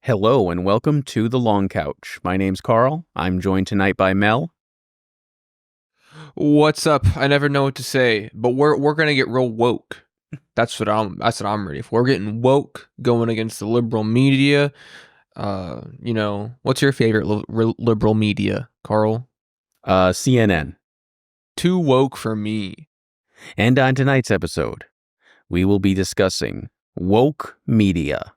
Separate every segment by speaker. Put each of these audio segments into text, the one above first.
Speaker 1: Hello and welcome to The Long Couch. My name's Carl. I'm joined tonight by Mel.
Speaker 2: What's up? I never know what to say, but we're gonna get real woke. That's what I'm ready for. We're getting woke, going against the liberal media. What's your favorite liberal media, Carl?
Speaker 1: CNN.
Speaker 2: Too woke for me.
Speaker 1: And on tonight's episode, we will be discussing woke media.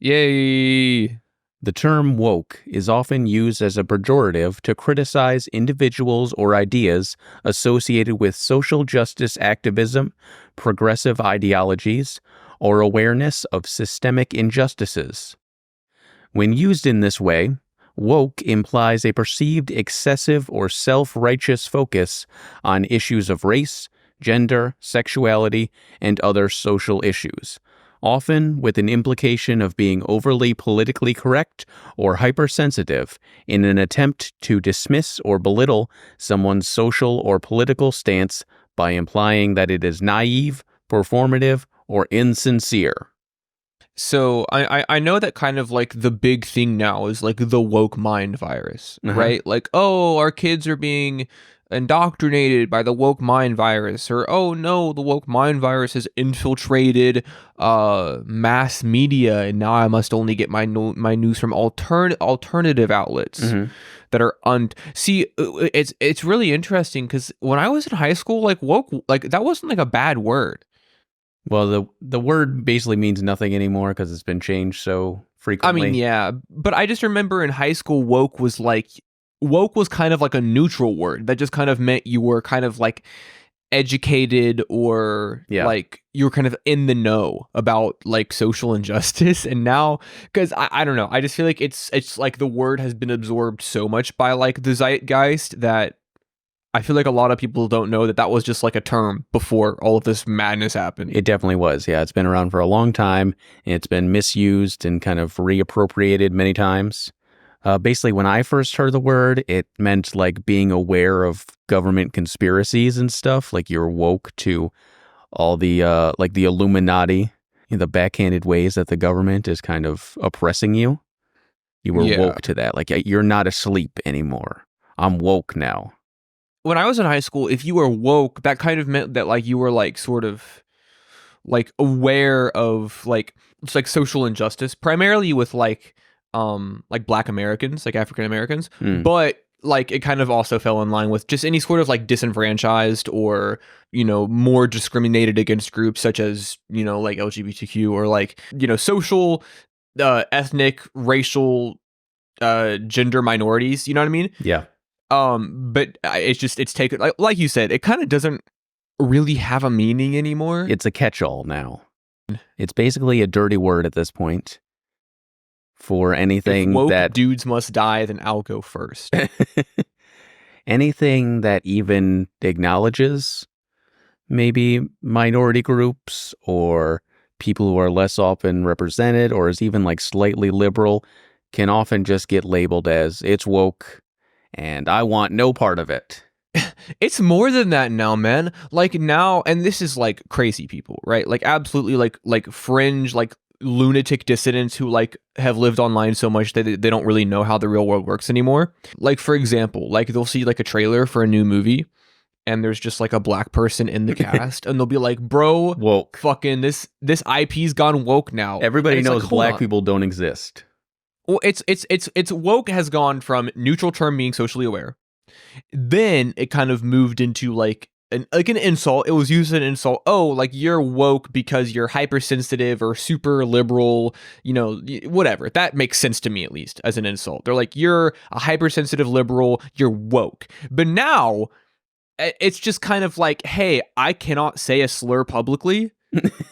Speaker 2: Yay!
Speaker 1: The term woke is often used as a pejorative to criticize individuals or ideas associated with social justice activism, progressive ideologies, or awareness of systemic injustices. When used in this way, woke implies a perceived excessive or self-righteous focus on issues of race, gender, sexuality, and other social issues, often with an implication of being overly politically correct or hypersensitive in an attempt to dismiss or belittle someone's social or political stance by implying that it is naive, performative, or insincere.
Speaker 2: So I know that kind of like the big thing now is like the woke mind virus, right? Like, oh, our kids are being indoctrinated by the woke mind virus, or oh no, the woke mind virus has infiltrated mass media, and now I must only get my news from alternative outlets that are see. It's really interesting because when I was in high school, like woke, like that wasn't like a bad word.
Speaker 1: Well, the word basically means nothing anymore because it's been changed so
Speaker 2: I
Speaker 1: frequently.
Speaker 2: mean, yeah, but I just remember in high school, woke was kind of like a neutral word that just kind of meant you were kind of like educated or like you were kind of in the know about like social injustice. And now, because I don't know, I just feel like it's like the word has been absorbed so much by like the zeitgeist that I feel like a lot of people don't know that that was just like a term before all of this madness happened.
Speaker 1: It definitely was. Yeah, it's been around for a long time, and it's been misused and kind of reappropriated many times. Basically, when I first heard the word, it meant like being aware of government conspiracies and stuff. Like you're woke to all the like the Illuminati, the backhanded ways that the government is kind of oppressing you. You were woke to that. Like you're not asleep anymore. I'm woke now.
Speaker 2: When I was in high school, if you were woke, that kind of meant that like you were like sort of like aware of like it's like social injustice, primarily with like Black Americans, like African Americans, but like it kind of also fell in line with just any sort of like disenfranchised or more discriminated against groups such as like LGBTQ or like social, ethnic, racial, gender minorities. You know what I mean?
Speaker 1: Yeah.
Speaker 2: But it's taken like you said, it kind of doesn't really have a meaning anymore.
Speaker 1: It's a catch-all now. It's basically a dirty word at this point for anything
Speaker 2: if woke
Speaker 1: that
Speaker 2: dudes must die, then I'll go first.
Speaker 1: anything that even acknowledges maybe minority groups or people who are less often represented or is even like slightly liberal can often just get labeled as it's woke and I want no part of it.
Speaker 2: It's more than that now, man. Like now, and this is like crazy people, right? Like absolutely like fringe, like lunatic dissidents who like have lived online so much that they don't really know how the real world works anymore. Like for example, like they'll see like a trailer for a new movie and there's just like a black person in the cast and they'll be like, bro,
Speaker 1: woke.
Speaker 2: Fucking this IP's gone woke now.
Speaker 1: Everybody knows
Speaker 2: like,
Speaker 1: black people don't exist.
Speaker 2: Well, it's woke has gone from neutral term being socially aware. Then it kind of moved into like an insult. It was used as an insult. Oh, like you're woke because you're hypersensitive or super liberal, whatever. That makes sense to me, at least, as an insult. They're like, you're a hypersensitive liberal, you're woke. But now it's just kind of like, hey, I cannot say a slur publicly.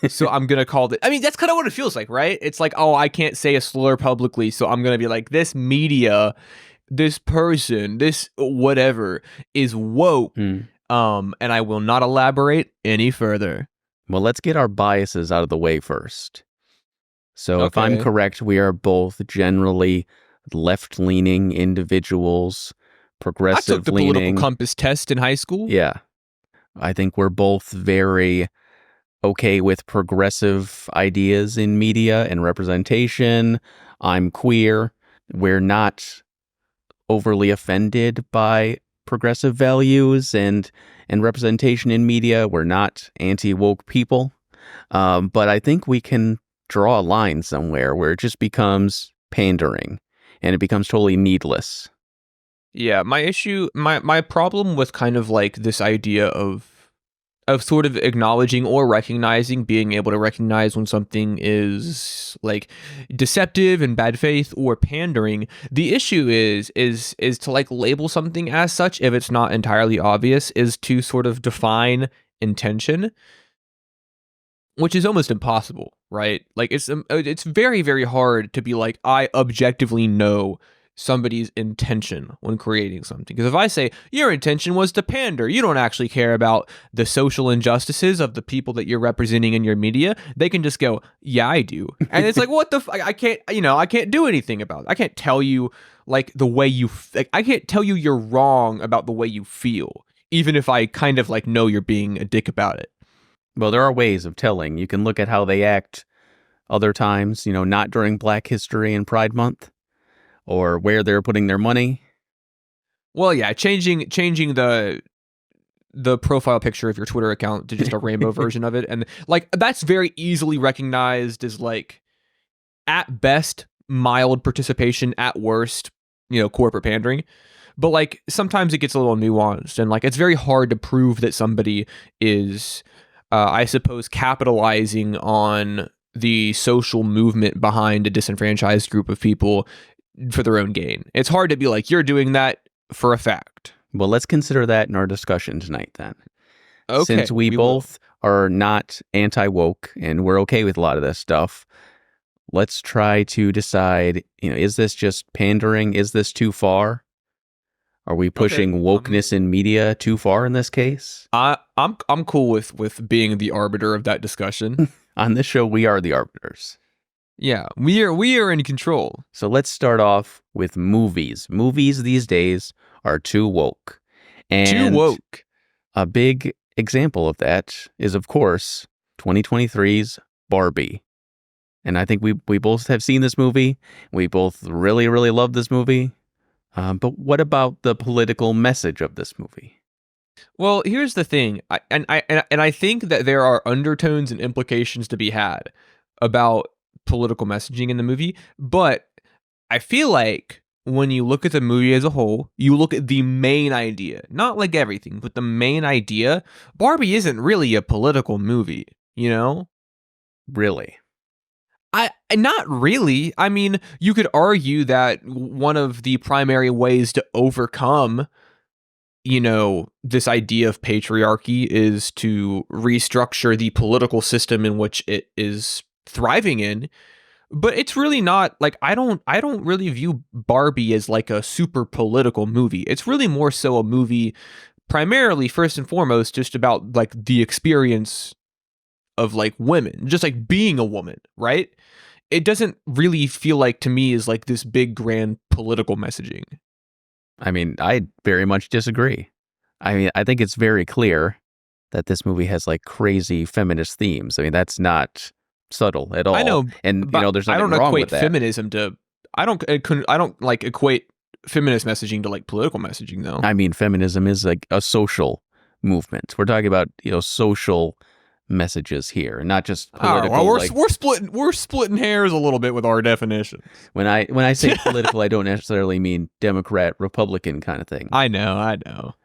Speaker 2: So I'm going to call it. I mean, that's kind of what it feels like, right? It's like, oh, I can't say a slur publicly. So I'm going to be like, this media, this person, this whatever is woke. And I will not elaborate any further.
Speaker 1: Well, let's get our biases out of the way first. So if I'm correct, we are both generally left-leaning individuals, progressive-leaning.
Speaker 2: I took the political compass test in high school.
Speaker 1: Yeah. I think we're both very okay with progressive ideas in media and representation, I'm queer. We're not overly offended by progressive values and representation in media. We're not anti-woke people. But I think we can draw a line somewhere where it just becomes pandering and it becomes totally needless.
Speaker 2: Yeah, my problem with kind of like this idea of sort of acknowledging or recognizing, being able to recognize when something is like deceptive and bad faith or pandering. The issue is to like label something as such if it's not entirely obvious, is to sort of define intention, which is almost impossible, right? Like it's very very hard to be like, I objectively know somebody's intention when creating something. Because if I say your intention was to pander, you don't actually care about the social injustices of the people that you're representing in your media. They can just go, yeah, I do. And it's like, what the I can't, I can't do anything about it. I can't tell you like the way you like, I can't tell you you're wrong about the way you feel, even if I kind of like know you're being a dick about it.
Speaker 1: Well, there are ways of telling. You can look at how they act other times, not during Black History and Pride Month, or where they're putting their money.
Speaker 2: Well, yeah, changing the profile picture of your Twitter account to just a rainbow version of it, and like that's very easily recognized as like at best mild participation, at worst, corporate pandering. But like sometimes it gets a little nuanced, and like it's very hard to prove that somebody is, I suppose, capitalizing on the social movement behind a disenfranchised group of people for their own gain. It's hard to be like, you're doing that for a fact.
Speaker 1: Well, let's consider that in our discussion tonight then.
Speaker 2: Okay,
Speaker 1: Since we both are not anti-woke and we're okay with a lot of this stuff, let's try to decide, is this just pandering? Is this too far? Are we pushing wokeness in media too far in this case?
Speaker 2: I'm cool with being the arbiter of that discussion.
Speaker 1: On this show, we are the arbiters.
Speaker 2: Yeah, we are in control.
Speaker 1: So let's start off with movies. Movies these days are too woke. And
Speaker 2: too woke.
Speaker 1: A big example of that is, of course, 2023's Barbie. And I think we both have seen this movie. We both really, really love this movie. But what about the political message of this movie?
Speaker 2: Well, here's the thing. I think that there are undertones and implications to be had about political messaging in the movie, but I feel like when you look at the movie as a whole, you look at the main idea, not like everything, but the main idea. Barbie isn't really a political movie,
Speaker 1: Really?
Speaker 2: Not really. I mean, you could argue that one of the primary ways to overcome, this idea of patriarchy is to restructure the political system in which it is thriving in. But it's really not like, I don't really view Barbie as like a super political movie. It's really more so a movie primarily, first and foremost, just about like the experience of like women, just like being a woman, right? It doesn't really feel like to me is like this big grand political messaging.
Speaker 1: I mean, I very much disagree. I mean, I think it's very clear that this movie has like crazy feminist themes. I mean, that's not subtle at all.
Speaker 2: I know,
Speaker 1: and there's nothing wrong with that.
Speaker 2: Feminism to. I don't like equate feminist messaging to like political messaging though.
Speaker 1: I mean, feminism is like a social movement. We're talking about social messages here, and not just political.
Speaker 2: Oh, well, we're splitting hairs a little bit with our definition.
Speaker 1: When I say political, I don't necessarily mean Democrat, Republican kind of thing.
Speaker 2: I know.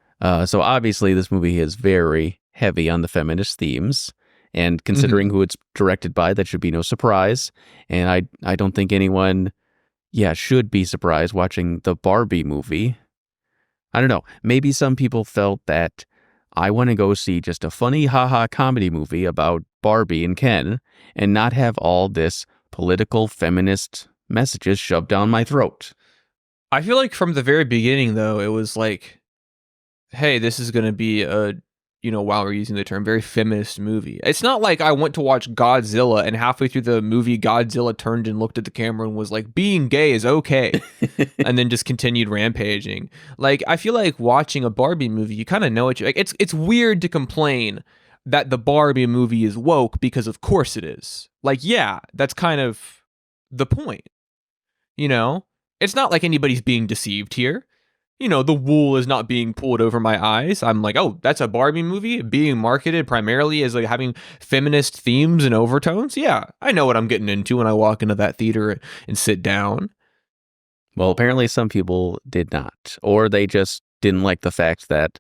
Speaker 1: So obviously, this movie is very heavy on the feminist themes, and considering who it's directed by, that should be no surprise. And I don't think anyone, should be surprised watching the Barbie movie. I don't know. Maybe some people felt that I want to go see just a funny haha comedy movie about Barbie and Ken and not have all this political feminist messages shoved down my throat.
Speaker 2: I feel like from the very beginning, though, it was like, hey, this is going to be a, while we're using the term, very feminist movie. It's not like I went to watch Godzilla and halfway through the movie, Godzilla turned and looked at the camera and was like, being gay is okay. And then just continued rampaging. Like, I feel like watching a Barbie movie, you kind of know what you like. It's weird to complain that the Barbie movie is woke because of course it is. Like, yeah, that's kind of the point. You know, it's not like anybody's being deceived here. You know, the wool is not being pulled over my eyes. I'm like, oh, that's a Barbie movie being marketed primarily as like having feminist themes and overtones. Yeah, I know what I'm getting into when I walk into that theater and sit down.
Speaker 1: Well, apparently some people did not, or they just didn't like the fact that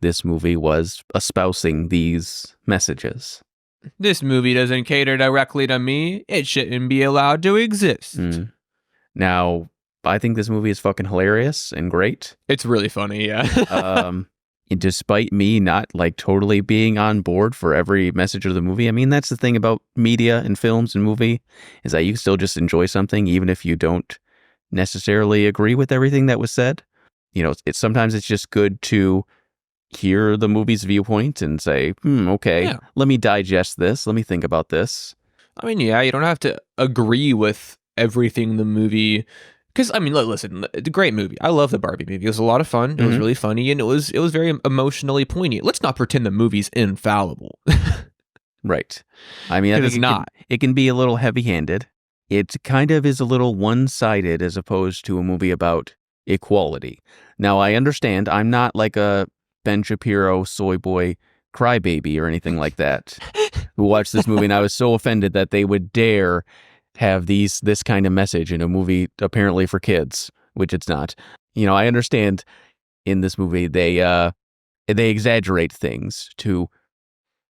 Speaker 1: this movie was espousing these messages.
Speaker 2: This movie doesn't cater directly to me. It shouldn't be allowed to exist.
Speaker 1: Now, I think this movie is fucking hilarious and great.
Speaker 2: It's really funny, yeah.
Speaker 1: Despite me not like totally being on board for every message of the movie. I mean, that's the thing about media and films and movie, is that you still just enjoy something even if you don't necessarily agree with everything that was said. You know, sometimes it's just good to hear the movie's viewpoint and say, okay,
Speaker 2: Yeah.
Speaker 1: let me digest this. Let me think about this.
Speaker 2: I mean, yeah, you don't have to agree with everything the movie. Because I mean, listen, it's a great movie. I love the Barbie movie. It was a lot of fun. It was really funny, and it was very emotionally poignant. Let's not pretend the movie's infallible.
Speaker 1: Right. I mean, I think
Speaker 2: it's not.
Speaker 1: It can be a little heavy-handed. It kind of is a little one-sided as opposed to a movie about equality. Now, I understand. I'm not like a Ben Shapiro soy boy crybaby or anything like that who watched this movie, and I was so offended that they would dare have this kind of message in a movie apparently for kids, which it's not. You know, I understand in this movie they exaggerate things to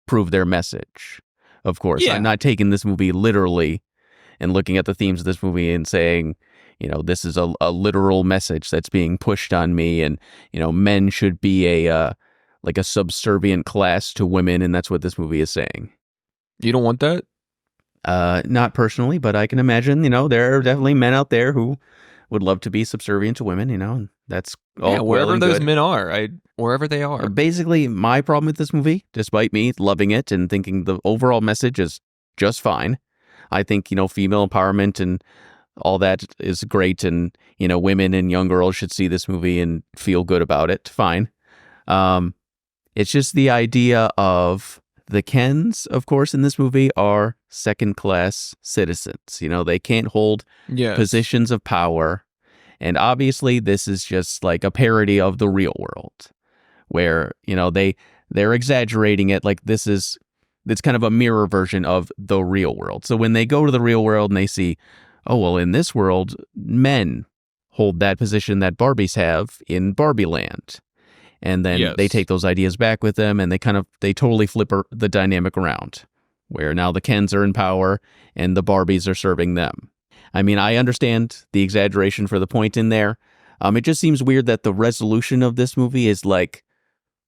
Speaker 1: prove their message. Of course,
Speaker 2: Yeah.
Speaker 1: I'm not taking this movie literally and looking at the themes of this movie and saying, you know, this is a literal message that's being pushed on me, and you know, men should be a subservient class to women, and that's what this movie is saying.
Speaker 2: You don't want that?
Speaker 1: Not personally, but I can imagine, you know, there are definitely men out there who would love to be subservient to women, you know, and that's all
Speaker 2: wherever those
Speaker 1: good.
Speaker 2: men are, wherever they are.
Speaker 1: Basically, my problem with this movie, despite me loving it and thinking the overall message is just fine, I think, you know, female empowerment and all that is great, and, you know, women and young girls should see this movie and feel good about it. Fine. It's just the idea of the Kens, of course, in this movie are second-class citizens. You know, they can't hold positions of power. And obviously, this is just like a parody of the real world, where, you know, they're exaggerating it. Like it's kind of a mirror version of the real world. So when they go to the real world and they see, oh, well, in this world, men hold that position that Barbies have in Barbie Land. And then they take those ideas back with them, and they totally flip the dynamic around, where now the Kens are in power and the Barbies are serving them. I mean, I understand the exaggeration for the point in there. It just seems weird that the resolution of this movie is like,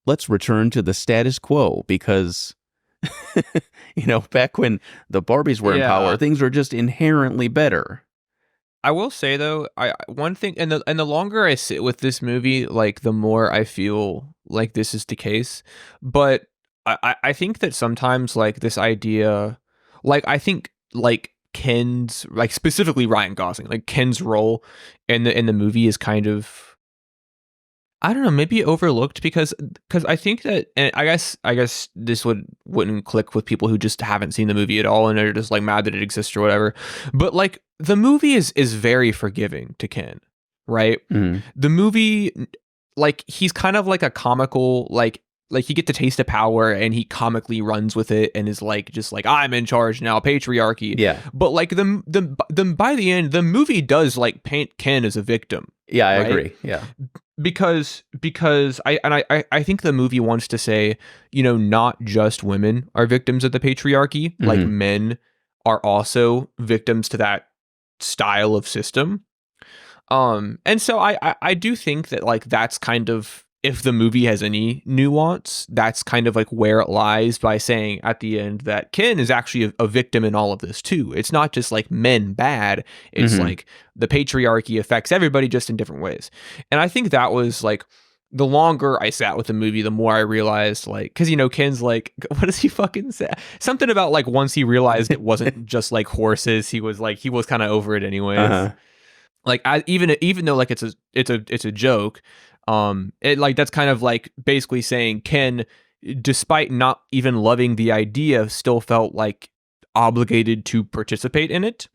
Speaker 1: let's return to the status quo, because, you know, back when the Barbies were in power, things were just inherently better.
Speaker 2: I will say though, one thing, and the longer I sit with this movie, like the more I feel like this is the case. But I think that sometimes like this idea, like I think like Ken's, like specifically Ryan Gosling, like Ken's role in the movie is kind of, I don't know, maybe overlooked because I think that, and I guess this wouldn't click with people who just haven't seen the movie at all and are just like mad that it exists or whatever. But like the movie is very forgiving to Ken, right? The movie, like he's kind of like a comical, like he get the taste of power and he comically runs with it and is like just like, I'm in charge now, patriarchy.
Speaker 1: Yeah.
Speaker 2: But like the by the end, the movie does like paint Ken as a victim.
Speaker 1: Yeah, I
Speaker 2: right?
Speaker 1: agree. Yeah.
Speaker 2: Because I think the movie wants to say, you know, not just women are victims of the patriarchy, like men are also victims to that style of system. And so I do think that like that's kind of, if the movie has any nuance, that's kind of like where it lies, by saying at the end that Ken is actually a victim in all of this too. It's not just like men bad. It's like the patriarchy affects everybody just in different ways. And I think that was like, the longer I sat with the movie, the more I realized, like, because, you know, Ken's like, what does he fucking say? Something about like, once he realized it wasn't just like horses, he was kind of over it anyways. Like, even though like it's a joke, it like, that's kind of like basically saying Ken, despite not even loving the idea, still felt like obligated to participate in it.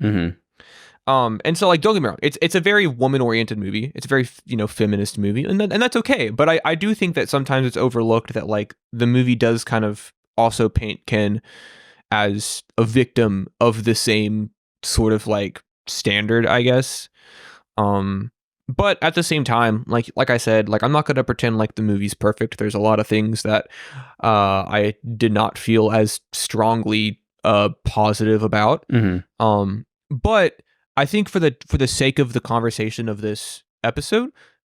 Speaker 2: And so like don't get me wrong, it's a very woman oriented movie. It's a very feminist movie, and that's okay. But I do think that sometimes it's overlooked that like the movie does kind of also paint Ken as a victim of the same sort of like standard, I guess. But at the same time, like I said, like I'm not gonna pretend like the movie's perfect. There's a lot of things that I did not feel as strongly positive about. But I think for the sake of the conversation of this episode,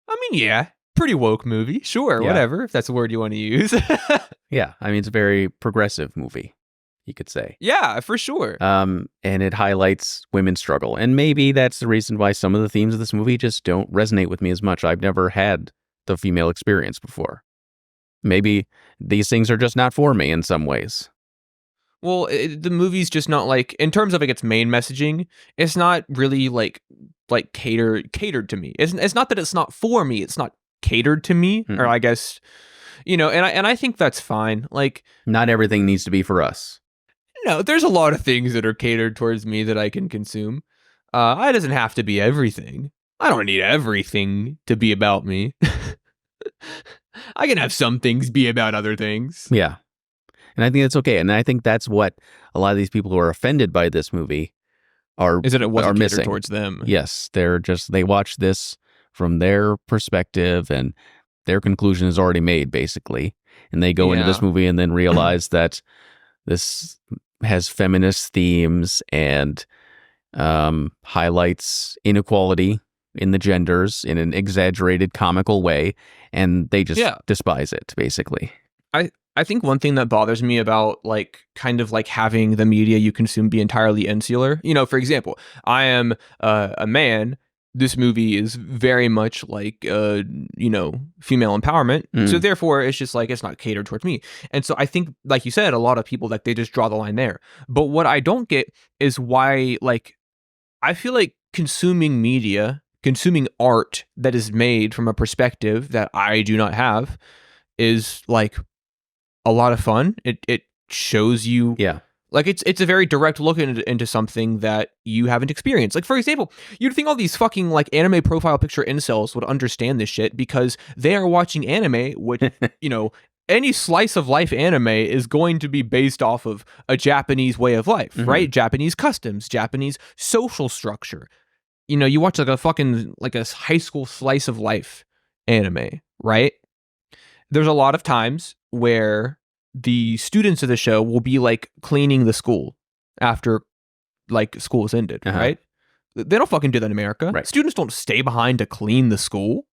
Speaker 2: I mean, yeah, pretty woke movie, sure,
Speaker 1: Yeah.
Speaker 2: whatever, if that's a word you want to use.
Speaker 1: Yeah, I mean, it's a very progressive movie, you could say.
Speaker 2: Yeah, for sure.
Speaker 1: And it highlights women's struggle. And maybe that's the reason why some of the themes of this movie just don't resonate with me as much. I've never had the female experience before. Maybe these things are just not for me in some ways.
Speaker 2: Well, the movie's just not like, in terms of like its main messaging, it's not really like catered to me. It's not that it's not for me. It's not catered to me, or I guess, and I think that's fine. Like,
Speaker 1: not everything needs to be for us.
Speaker 2: No, there's a lot of things that are catered towards me that I can consume. It doesn't have to be everything. I don't need everything to be about me. I can have some things be about other things.
Speaker 1: Yeah. And I think that's okay. And I think that's what a lot of these people who are offended by this movie
Speaker 2: is that it wasn't catered
Speaker 1: missing
Speaker 2: towards them.
Speaker 1: Yes, they watch this from their perspective and their conclusion is already made, basically. And they go into this movie and then realize that this has feminist themes and highlights inequality in the genders in an exaggerated, comical way, and they just despise it, basically.
Speaker 2: I think one thing that bothers me about like kind of like having the media you consume be entirely insular, for example, I am a man. This movie is very much like, female empowerment. So therefore, it's just like, it's not catered towards me. And so I think, like you said, a lot of people, like, they just draw the line there. But what I don't get is why, like, I feel like consuming art that is made from a perspective that I do not have is, like, a lot of fun. It shows you...
Speaker 1: Yeah.
Speaker 2: Like, it's a very direct look into something that you haven't experienced. Like, for example, you'd think all these fucking, like, anime profile picture incels would understand this shit because they are watching anime, which, any slice of life anime is going to be based off of a Japanese way of life, right? Japanese customs, Japanese social structure. You watch, like, a high school slice of life anime, right? There's a lot of times where the students of the show will be like cleaning the school after like school is ended, right? They don't fucking do that in America.
Speaker 1: Right.
Speaker 2: Students don't stay behind to clean the school.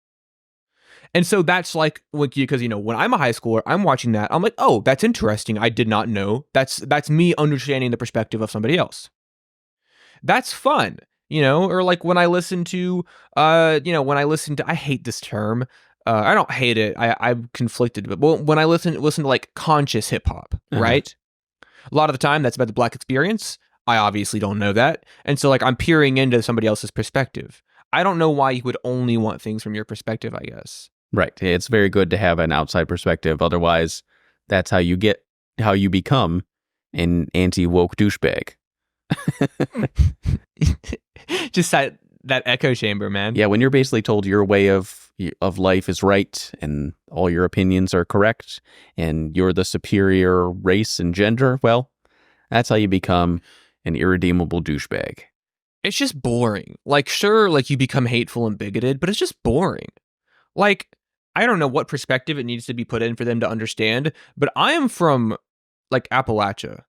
Speaker 2: And so that's like, because, when I'm a high schooler, I'm watching that. I'm like, oh, that's interesting. I did not know. That's me understanding the perspective of somebody else. That's fun, or like when I listen to, I hate this term. I don't hate it. I'm conflicted, but when I listen to like conscious hip hop, right? A lot of the time that's about the Black experience. I obviously don't know that. And so like I'm peering into somebody else's perspective. I don't know why you would only want things from your perspective, I guess.
Speaker 1: Right. It's very good to have an outside perspective. Otherwise, that's how you become an anti-woke douchebag.
Speaker 2: Just that echo chamber, man.
Speaker 1: Yeah, when you're basically told your way of life is right and all your opinions are correct and you're the superior race and gender, well, that's how you become an irredeemable douchebag.
Speaker 2: It's just boring. Like, sure, like you become hateful and bigoted, but it's just boring. Like, I don't know what perspective it needs to be put in for them to understand, but I am from like Appalachia.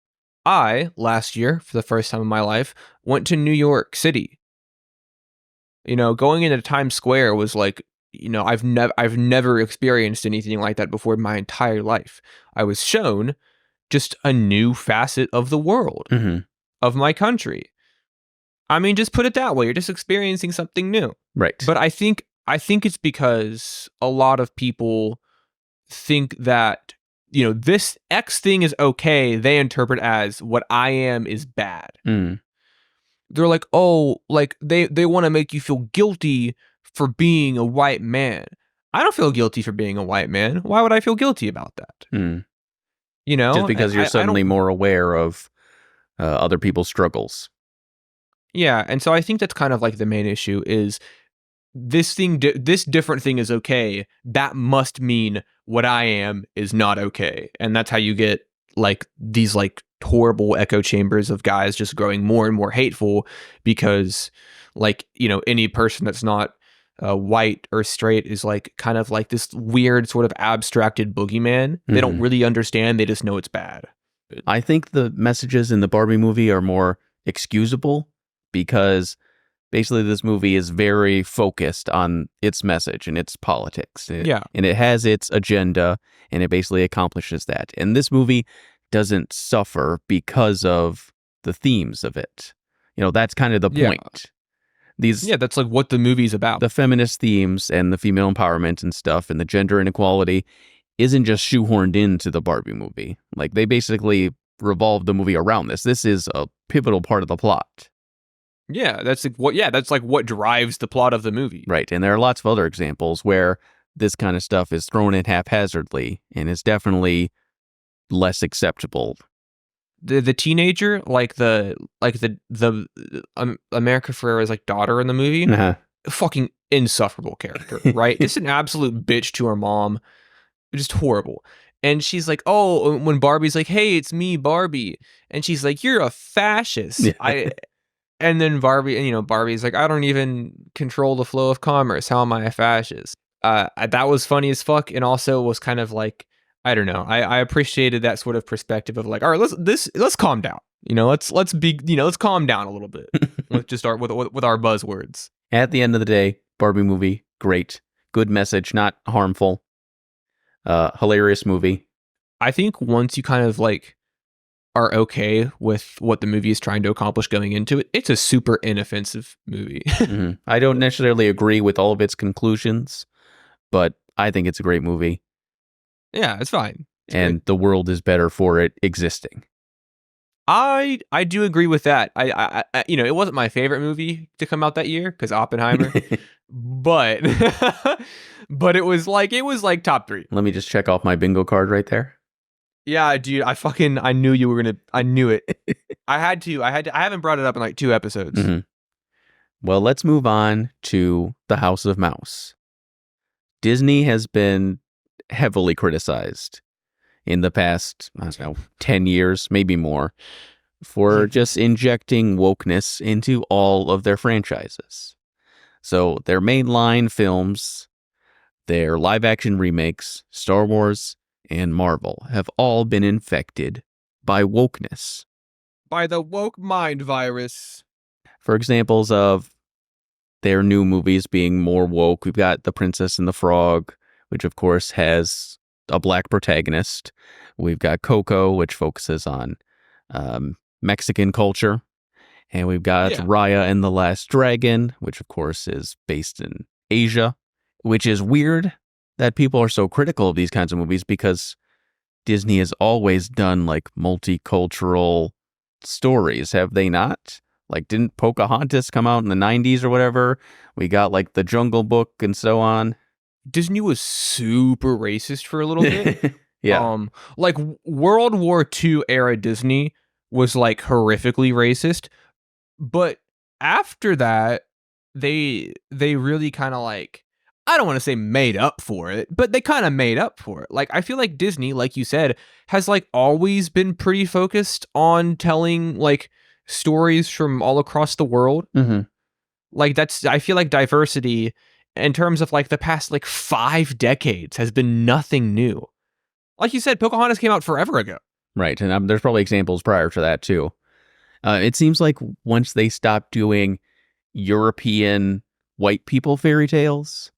Speaker 2: I, last year, for the first time in my life, went to New York City. Going into Times Square was like, I've never experienced anything like that before in my entire life. I was shown just a new facet of the world, of my country. I mean, just put it that way. You're just experiencing something new.
Speaker 1: Right.
Speaker 2: But I think it's because a lot of people think that, this X thing is okay. They interpret as what I am is bad. They're like, oh, like they want to make you feel guilty for being a white man. I don't feel guilty for being a white man. Why would I feel guilty about that?
Speaker 1: Just because you're suddenly more aware of other people's struggles.
Speaker 2: Yeah, and so I think that's kind of like the main issue is this different thing is okay. That must mean what I am is not okay, and that's how you get like these like horrible echo chambers of guys just growing more and more hateful because like any person that's not white or straight is like kind of like this weird sort of abstracted boogeyman. They don't
Speaker 1: Mhm.
Speaker 2: really understand. They just know it's bad.
Speaker 1: I think the messages in the Barbie movie are more excusable because basically this movie is very focused on its message and its politics.
Speaker 2: Yeah.
Speaker 1: And it has its agenda and it basically accomplishes that. And this movie doesn't suffer because of the themes of it. That's kind of the
Speaker 2: Yeah.
Speaker 1: point. These
Speaker 2: Yeah, that's like what the movie's about.
Speaker 1: the feminist themes and the female empowerment and stuff and the gender inequality isn't just shoehorned into the Barbie movie. Like they basically revolve the movie around this. This is a pivotal part of the plot.
Speaker 2: Yeah, that's like what drives the plot of the movie.
Speaker 1: Right. And there are lots of other examples where this kind of stuff is thrown in haphazardly and is definitely less acceptable.
Speaker 2: The teenager, like the America Ferrera's like daughter in the movie,
Speaker 1: Uh-huh.
Speaker 2: fucking insufferable character, right? Just an absolute bitch to her mom, just horrible. And she's like, oh, when Barbie's like, hey, it's me, Barbie, and she's like, you're a fascist.
Speaker 1: Yeah.
Speaker 2: And then Barbie, and Barbie's like, I don't even control the flow of commerce. How am I a fascist? That was funny as fuck, and also was kind of like, I don't know. I appreciated that sort of perspective of like, all right, let's calm down. Let's calm down a little bit with just with our buzzwords.
Speaker 1: At the end of the day, Barbie movie, great. Good message, not harmful. Hilarious movie.
Speaker 2: I think once you kind of like are okay with what the movie is trying to accomplish going into it, it's a super inoffensive movie.
Speaker 1: Mhm. I don't necessarily agree with all of its conclusions, but I think it's a great movie.
Speaker 2: Yeah, it's fine. It's
Speaker 1: and
Speaker 2: great.
Speaker 1: the world is better for it existing.
Speaker 2: I do agree with that. It wasn't my favorite movie to come out that year because Oppenheimer, but but it was like top 3.
Speaker 1: Let me just check off my bingo card right there.
Speaker 2: Yeah, dude, I knew you were gonna. I knew it. I had to. I haven't brought it up in like 2 episodes.
Speaker 1: Mhm. Well, let's move on to The House of Mouse. Disney has been heavily criticized in the past, I don't know, 10 years, maybe more, for just injecting wokeness into all of their franchises. So their mainline films, their live-action remakes, Star Wars, and Marvel have all been infected by wokeness.
Speaker 2: By the woke mind virus.
Speaker 1: For examples of their new movies being more woke, we've got The Princess and the Frog, which of course has a black protagonist. We've got Coco, which focuses on Mexican culture. And we've got Raya and the Last Dragon, which of course is based in Asia, which is weird that people are so critical of these kinds of movies because Disney has always done like multicultural stories, have they not? Like, didn't Pocahontas come out in the 90s or whatever? We got like The Jungle Book and so on.
Speaker 2: Disney was super racist for a little bit.
Speaker 1: Yeah.
Speaker 2: Like World War II era Disney was like horrifically racist, but after that, they really kind of like, I don't want to say made up for it, but they kind of made up for it. Like I feel like Disney, like you said, has like always been pretty focused on telling like stories from all across the world.
Speaker 1: Mm-hmm.
Speaker 2: Like I feel like diversity in terms of like the past like 5 decades has been nothing new. Like you said, Pocahontas came out forever ago.
Speaker 1: Right. And there's probably examples prior to that too. It seems like once they stopped doing European white people fairy tales,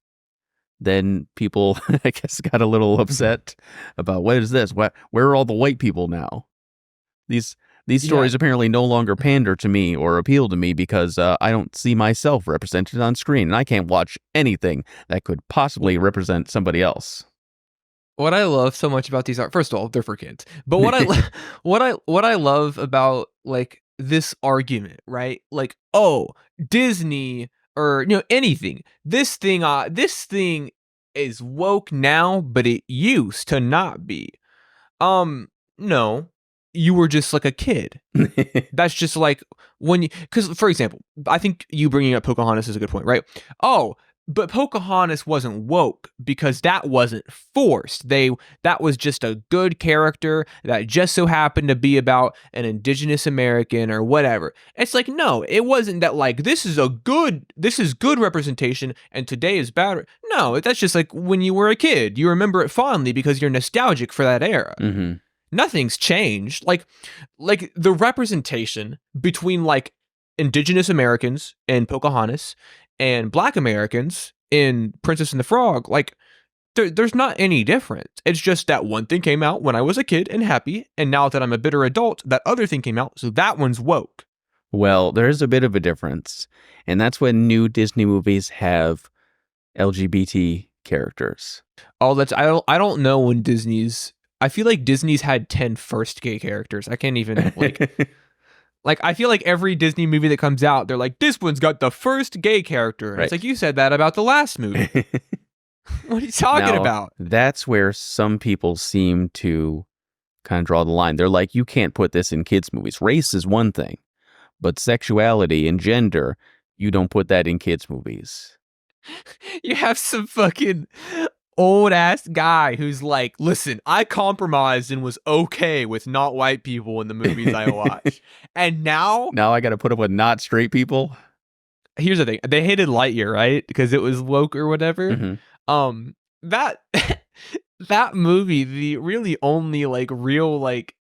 Speaker 1: then people, I guess, got a little upset about what is this? Where are all the white people now? These stories apparently no longer pander to me or appeal to me because I don't see myself represented on screen, and I can't watch anything that could possibly represent somebody else.
Speaker 2: What I love so much about these art, first of all, they're for kids. But what I love about like this argument, right? Like, oh, Disney or anything. This thing is woke now, but it used to not be. No. you were just like a kid. That's just like when you, because for example, I think you bringing up Pocahontas is a good point, right? Oh, but Pocahontas wasn't woke because that wasn't forced. That was just a good character that just so happened to be about an indigenous American or whatever. It's like, no, it wasn't that like this is good representation and today is bad. No, that's just like when you were a kid, you remember it fondly because you're nostalgic for that era.
Speaker 1: Mm-hmm.
Speaker 2: Nothing's changed. Like the representation between like indigenous Americans in Pocahontas and Black Americans in Princess and the Frog, like there's not any difference. It's just that one thing came out when I was a kid and happy, and now that I'm a bitter adult, that other thing came out, so that one's woke.
Speaker 1: Well, there's a bit of a difference, and that's when new Disney movies have LGBT characters.
Speaker 2: Oh, I don't know when Disney's. I feel like Disney's had 10 first gay characters. I can't even like. Like, I feel like every Disney movie that comes out, they're like, this one's got the first gay character. And
Speaker 1: Right.
Speaker 2: It's like, you said that about the last movie. What are you talking about?
Speaker 1: That's where some people seem to kind of draw the line. They're like, you can't put this in kids' movies. Race is one thing, but sexuality and gender, you don't put that in kids' movies.
Speaker 2: You have some fucking old ass guy who's like, listen, I compromised and was okay with not white people in the movies I watch. And now
Speaker 1: I got to put up with not straight people.
Speaker 2: Here's the thing. They hated Lightyear, right? Because it was woke or whatever.
Speaker 1: Mm-hmm.
Speaker 2: That that movie, the really only like real like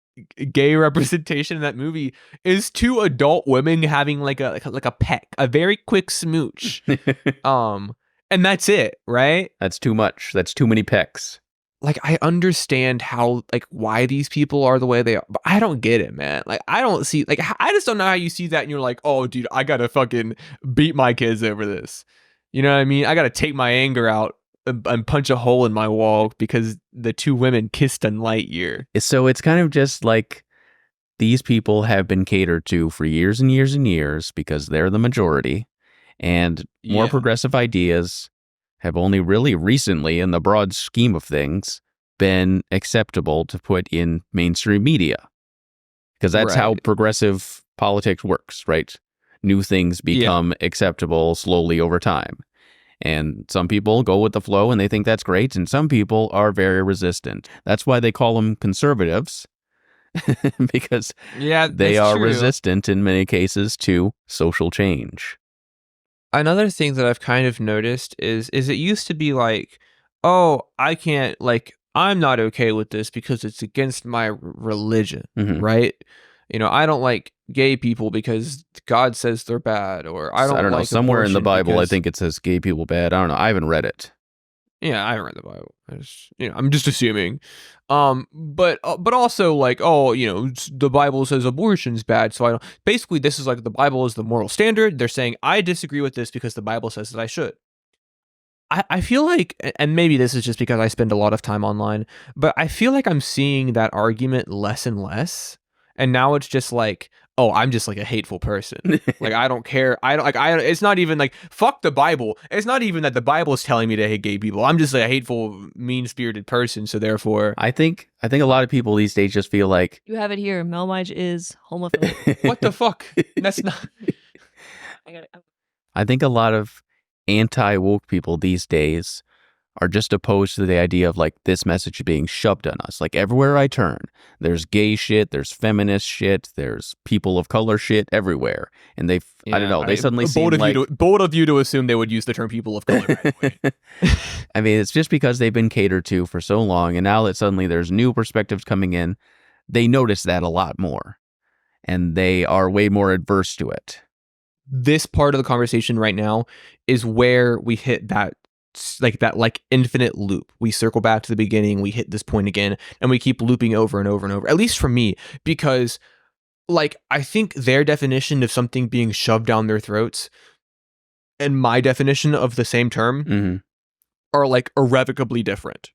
Speaker 2: gay representation in that movie is two adult women having like a peck, a very quick smooch. And that's it, right?
Speaker 1: That's too much. That's too many pecks.
Speaker 2: Like, I understand how, like, why these people are the way they are, but I don't get it, man. Like, I don't see, like, I just don't know how you see that and you're like, oh, dude, I gotta fucking beat my kids over this. You know what I mean? I gotta take my anger out and punch a hole in my wall because the two women kissed on Lightyear.
Speaker 1: So it's kind of just like these people have been catered to for years and years and years because they're the majority. And more progressive ideas have only really recently, in the broad scheme of things, been acceptable to put in mainstream media. Because that's how progressive politics works, right? New things become acceptable slowly over time. And some people go with the flow and they think that's great, and some people are very resistant. That's why they call them conservatives, because they are resistant in many cases to social change.
Speaker 2: Another thing that I've kind of noticed is it used to be like, oh, I can't, like, I'm not okay with this because it's against my religion, right? You know, I don't like gay people because God says they're bad, or I don't
Speaker 1: know. Somewhere in the Bible, I think it says gay people bad. I don't know. I haven't read it.
Speaker 2: Yeah, I haven't read the Bible. I'm just assuming. But also like, oh, you know, the Bible says abortion's bad, so I don't. Basically, this is like the Bible is the moral standard. They're saying I disagree with this because the Bible says that I should. I feel like, and maybe this is just because I spend a lot of time online, but I feel like I'm seeing that argument less and less. And now it's just like, oh, I'm just like a hateful person. Like, I don't care. It's not even like, fuck the Bible. It's not even that the Bible is telling me to hate gay people. I'm just a hateful, mean-spirited person. So therefore,
Speaker 1: I think a lot of people these days just feel like,
Speaker 3: you have it here. Melmige is homophobic.
Speaker 2: What the fuck? That's not.
Speaker 1: I think a lot of anti-woke people these days are just opposed to the idea of like this message being shoved on us. Like everywhere I turn, there's gay shit, there's feminist shit, there's people of color shit everywhere. And I don't know, they suddenly seem like...
Speaker 2: bold of you to assume they would use the term people of color right away.
Speaker 1: I mean, it's just because they've been catered to for so long, and now that suddenly there's new perspectives coming in, they notice that a lot more. And they are way more adverse to it.
Speaker 2: This part of the conversation right now is where we hit that infinite loop. We circle back to the beginning, we hit this point again, and we keep looping over and over and over, at least for me, because like I think their definition of something being shoved down their throats and my definition of the same term are like irrevocably different.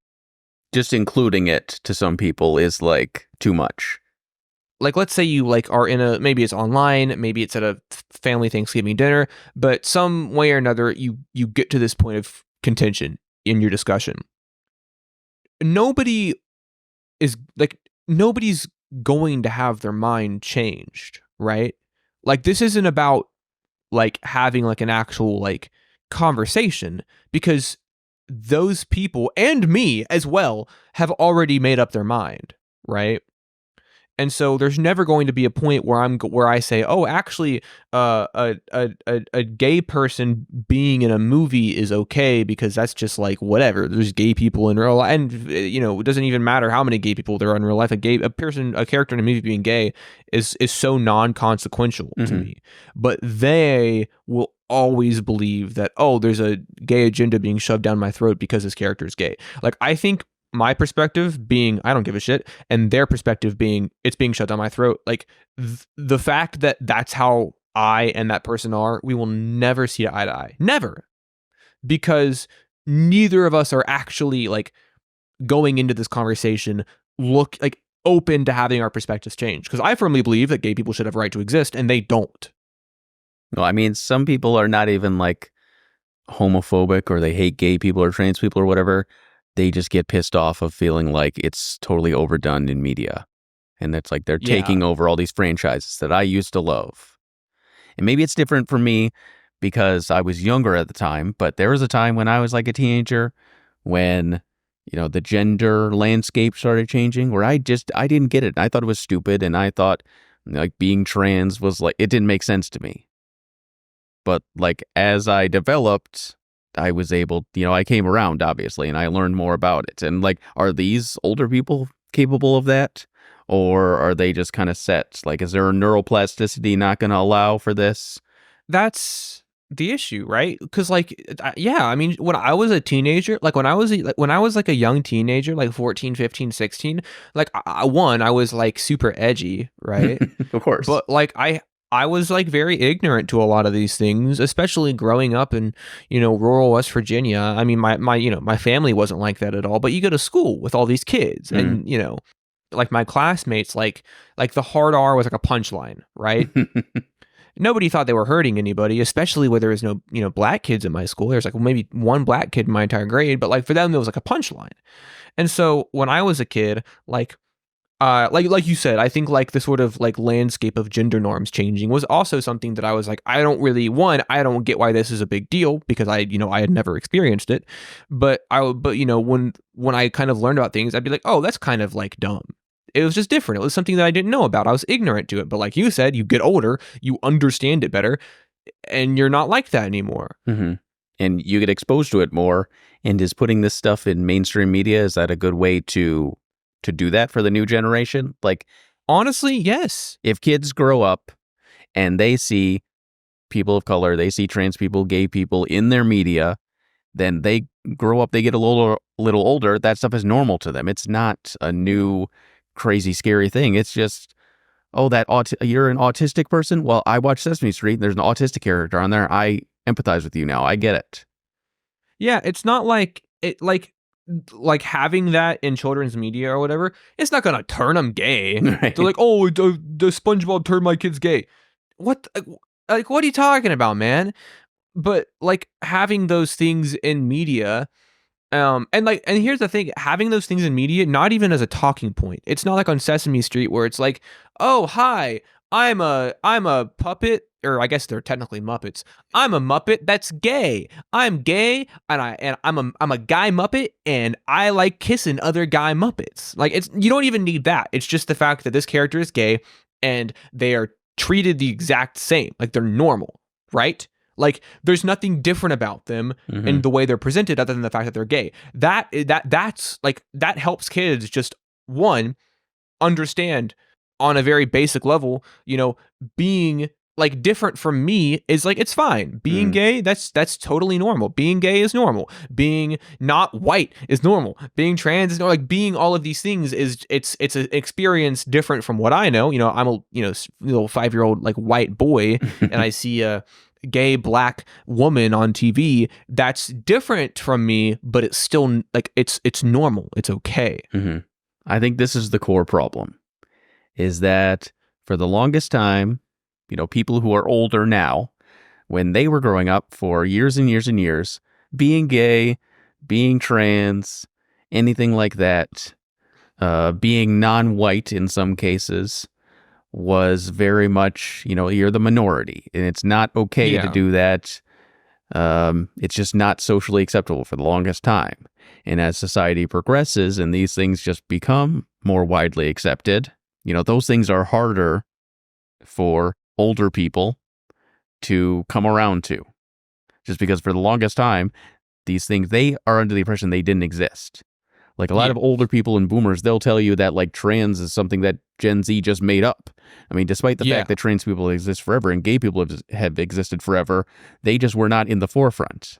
Speaker 1: Just including it to some people is like too much.
Speaker 2: Like, let's say you like are in maybe it's online, maybe it's at a family Thanksgiving dinner, but some way or another you get to this point of contention in your discussion. Nobody's going to have their mind changed, right? Like, this isn't about like having like an actual like conversation, because those people and me as well have already made up their mind, right? And so there's never going to be a point where I say, oh, actually, a gay person being in a movie is okay because that's just like whatever. There's gay people in real life, and it doesn't even matter how many gay people there are in real life. A character in a movie being gay is so non-consequential to me. But they will always believe that, oh, there's a gay agenda being shoved down my throat because this character is gay. Like, I think my perspective being I don't give a shit, and their perspective being it's being shoved down my throat, like the fact that that's how I and that person are, we will never see eye to eye, never, because neither of us are actually like going into this conversation look like open to having our perspectives change, because I firmly believe that gay people should have a right to exist, and they don't.
Speaker 1: Well, I mean, some people are not even like homophobic, or they hate gay people or trans people or whatever. They just get pissed off of feeling like it's totally overdone in media. And that's like they're taking over all these franchises that I used to love. And maybe it's different for me because I was younger at the time, but there was a time when I was like a teenager when, the gender landscape started changing, where I didn't get it. I thought it was stupid, and I thought like being trans was like, it didn't make sense to me. But like as I developed, I was able, I came around, obviously, and I learned more about it. And like, are these older people capable of that? Or are they just kind of set? Like, is there a neuroplasticity not going to allow for this?
Speaker 2: That's the issue, right? Because I mean, when I was a teenager, like when I was like a young teenager, like 14, 15, 16, like I was like super edgy, right?
Speaker 1: Of course.
Speaker 2: But like I was like very ignorant to a lot of these things, especially growing up in, rural West Virginia. I mean, my family wasn't like that at all, but you go to school with all these kids and, like my classmates, like the hard R was like a punchline, right? Nobody thought they were hurting anybody, especially where there was no, black kids in my school. There's like maybe one black kid in my entire grade, but like for them, it was like a punchline. And so when I was a kid, like you said, I think like the sort of like landscape of gender norms changing was also something that I was like, I don't get why this is a big deal, because I had never experienced it. But when I kind of learned about things, I'd be like, oh, that's kind of like dumb. It was just different. It was something that I didn't know about. I was ignorant to it. But like you said, you get older, you understand it better, and you're not like that anymore.
Speaker 1: Mm-hmm. And you get exposed to it more. And is putting this stuff in mainstream media, is that a good way to do that for the new generation? Like,
Speaker 2: honestly, yes.
Speaker 1: If kids grow up and they see people of color, they see trans people, gay people in their media, then they grow up, they get a little older, that stuff is normal to them. It's not a new, crazy, scary thing. It's just, oh, you're an autistic person? Well, I watch Sesame Street, there's an autistic character on there. I empathize with you now. I get it.
Speaker 2: Yeah, it's not like it like having that in children's media or whatever, it's not gonna turn them gay. Right. They're like, oh, the SpongeBob turned my kids gay. What? Like, what are you talking about, man? But like having those things in media, and here's the thing: having those things in media, not even as a talking point. It's not like on Sesame Street where it's like, oh, hi, I'm a puppet. Or I guess they're technically Muppets. I'm a Muppet that's gay. I'm gay, and I'm a guy Muppet, and I like kissing other guy Muppets. Like, you don't even need that. It's just the fact that this character is gay, and they are treated the exact same. Like, they're normal, right? Like, there's nothing different about them in the way they're presented, other than the fact that they're gay. That's like, that helps kids just, one, understand on a very basic level, being like different from me is like, it's fine. Being gay, that's totally normal. Being gay is normal. Being not white is normal. Being trans is normal. Like, being all of these things it's an experience different from what I know. I'm a little 5-year-old like white boy, and I see a gay black woman on TV. That's different from me, but it's still like it's normal. It's okay.
Speaker 1: Mm-hmm. I think this is the core problem, is that for the longest time, people who are older now, when they were growing up for years and years and years, being gay, being trans, anything like that, being non-white in some cases was very much, you're the minority, and it's not okay to
Speaker 2: Yeah.
Speaker 1: do that. It's just not socially acceptable for the longest time. And as society progresses and these things just become more widely accepted, those things are harder for older people to come around to. Just because for the longest time, these things, they are under the impression they didn't exist. Like a lot of older people and boomers, they'll tell you that like trans is something that Gen Z just made up. I mean, despite the fact that trans people exist forever and gay people have existed forever, they just were not in the forefront.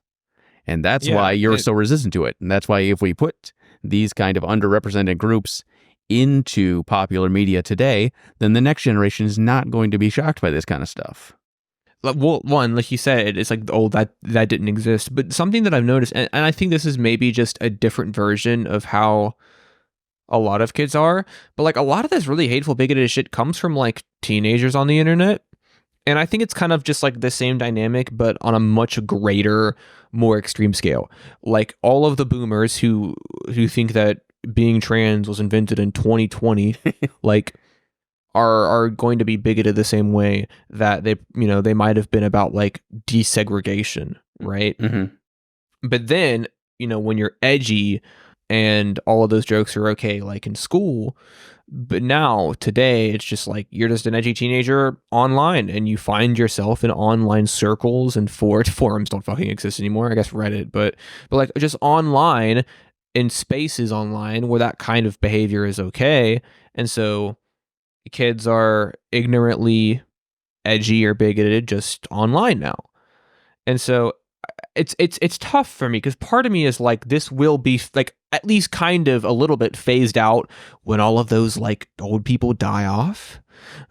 Speaker 1: And that's why you're so resistant to it. And that's why if we put these kind of underrepresented groups into popular media today, then the next generation is not going to be shocked by this kind of stuff.
Speaker 2: Well, one, like you said, it's like, oh, that didn't exist. But something that I've noticed, and I think this is maybe just a different version of how a lot of kids are, but like a lot of this really hateful, bigoted shit comes from like teenagers on the internet. And I think it's kind of just like the same dynamic, but on a much greater, more extreme scale. Like all of the boomers who think that being trans was invented in 2020, like are going to be bigoted the same way that they might have been about like desegregation, right?
Speaker 1: Mm-hmm.
Speaker 2: But then, when you're edgy and all of those jokes are okay, like in school, but now today it's just like you're just an edgy teenager online and you find yourself in online circles and forums don't fucking exist anymore. I guess Reddit, but like just online in spaces online where that kind of behavior is okay. And so kids are ignorantly edgy or bigoted just online now. And so it's tough for me because part of me is like, this will be like at least kind of a little bit phased out when all of those like old people die off.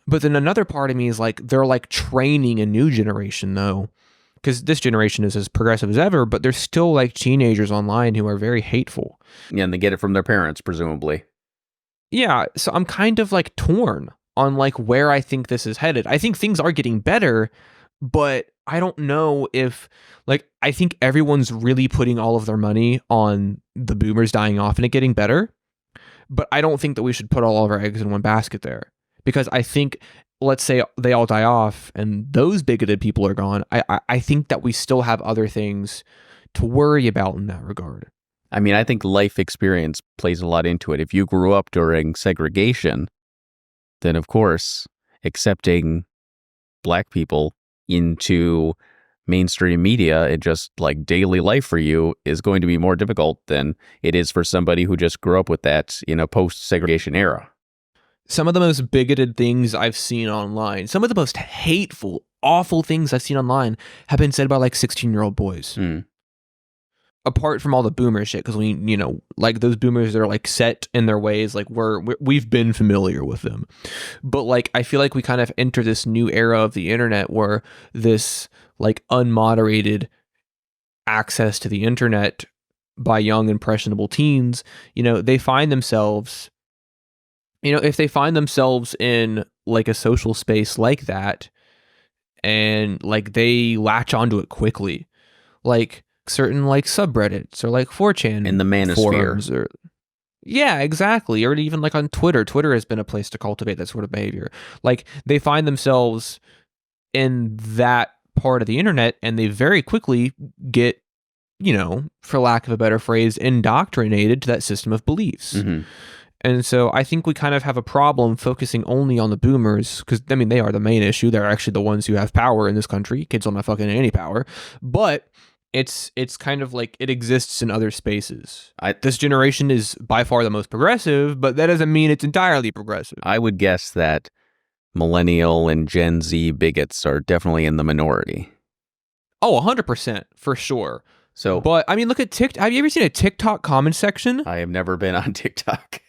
Speaker 2: But then another part of me is like, they're like training a new generation though, because this generation is as progressive as ever, but there's still like teenagers online who are very hateful.
Speaker 1: Yeah, and they get it from their parents, presumably.
Speaker 2: Yeah, so I'm kind of like torn on like where I think this is headed. I think things are getting better, but I don't know if like I think everyone's really putting all of their money on the boomers dying off and it getting better. But I don't think that we should put all of our eggs in one basket there. Because I think, let's say they all die off and those bigoted people are gone. I think that we still have other things to worry about in that regard.
Speaker 1: I mean, I think life experience plays a lot into it. If you grew up during segregation, then of course, accepting black people into mainstream media and just like daily life for you is going to be more difficult than it is for somebody who just grew up with that in a post-segregation era.
Speaker 2: Some of the most bigoted things I've seen online, some of the most hateful, awful things I've seen online have been said by like 16-year-old boys. Apart from all the boomer shit, because we, like those boomers that are like set in their ways, like we've been familiar with them. But like, I feel like we kind of enter this new era of the internet where this like unmoderated access to the internet by young impressionable teens, they find themselves, if they find themselves in like a social space like that and like they latch onto it quickly, like certain like subreddits or like 4chan
Speaker 1: in the manosphere.
Speaker 2: Yeah, exactly. Or even like on Twitter. Twitter has been a place to cultivate that sort of behavior. Like they find themselves in that part of the internet and they very quickly get, for lack of a better phrase, indoctrinated to that system of beliefs.
Speaker 1: Mm-hmm.
Speaker 2: And so I think we kind of have a problem focusing only on the boomers because, I mean, they are the main issue. They're actually the ones who have power in this country. Kids don't have fucking any power. But it's kind of like it exists in other spaces. This generation is by far the most progressive, but that doesn't mean it's entirely progressive.
Speaker 1: I would guess that millennial and Gen Z bigots are definitely in the minority.
Speaker 2: Oh, 100% for sure.
Speaker 1: So,
Speaker 2: but I mean, look at TikTok. Have you ever seen a TikTok comment section?
Speaker 1: I have never been on TikTok.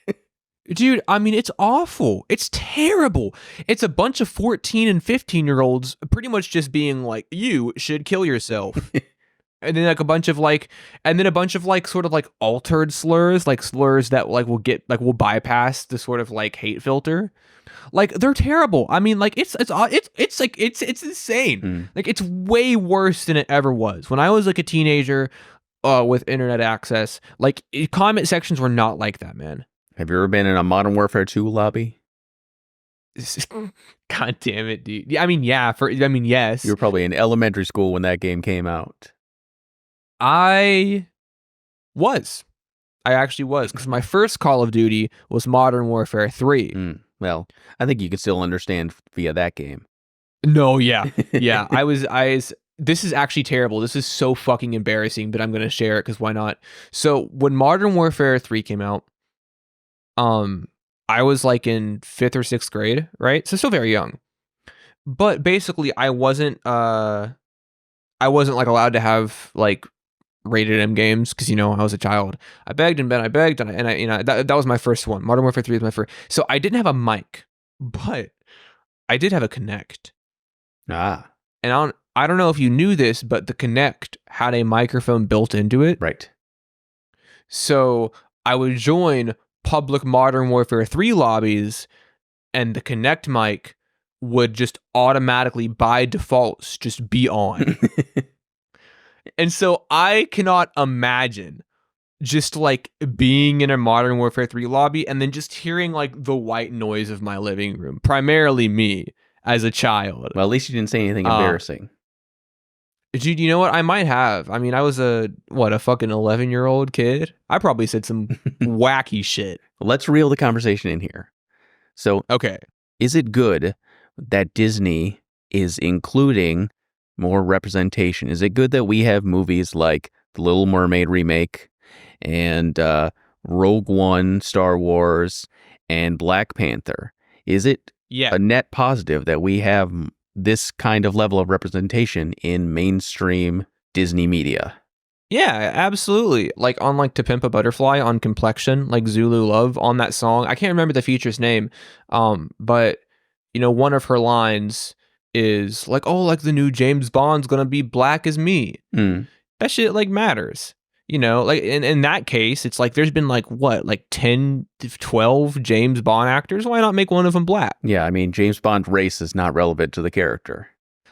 Speaker 2: Dude, I mean, it's awful. It's terrible. It's a bunch of 14 and 15-year-olds pretty much just being like, you should kill yourself. And then a bunch of sort of like altered slurs, like slurs that like will bypass the sort of like hate filter. Like they're terrible. I mean, like it's insane. Like it's way worse than it ever was. When I was like a teenager with internet access, like comment sections were not like that, man.
Speaker 1: Have you ever been in a Modern Warfare 2 lobby?
Speaker 2: God damn it, dude. Yeah, I mean, yes.
Speaker 1: You were probably in elementary school when that game came out.
Speaker 2: I actually was, because my first Call of Duty was Modern Warfare 3.
Speaker 1: Well, I think you can still understand via that game.
Speaker 2: No, yeah. Yeah, this is actually terrible. This is so fucking embarrassing, but I'm going to share it because why not? So when Modern Warfare 3 came out, I was like in 5th or 6th grade, right? So still very young. But basically I wasn't like allowed to have like rated M games because I was a child. I begged and I begged and I that was my first one. Modern Warfare 3 was my first. So I didn't have a mic, but I did have a Kinect.
Speaker 1: Ah.
Speaker 2: And I don't know if you knew this, but the Kinect had a microphone built into it.
Speaker 1: Right.
Speaker 2: So I would join public Modern Warfare 3 lobbies, and the Kinect mic would just automatically, by default, just be on. And so I cannot imagine just like being in a Modern Warfare 3 lobby and then just hearing like the white noise of my living room, primarily me as a child.
Speaker 1: Well, at least you didn't say anything embarrassing.
Speaker 2: Dude, you know what? I might have. I mean, I was a fucking 11-year-old kid. I probably said some wacky shit.
Speaker 1: Let's reel the conversation in here. So,
Speaker 2: okay,
Speaker 1: is it good that Disney is including more representation? Is it good that we have movies like The Little Mermaid remake and Rogue One, Star Wars, and Black Panther? Is it a net positive that we have this kind of level of representation in mainstream Disney media?
Speaker 2: Yeah, absolutely. Like on like To Pimp a Butterfly on Complexion, like Zulu Love on that song. I can't remember the feature's name, but one of her lines is like, "Oh, like the new James Bond's gonna be black as me." That shit like matters. Like in that case, it's like there's been like 10 to 12 James Bond actors. Why not make one of them black?
Speaker 1: Yeah, I mean, James Bond's race is not relevant to the character.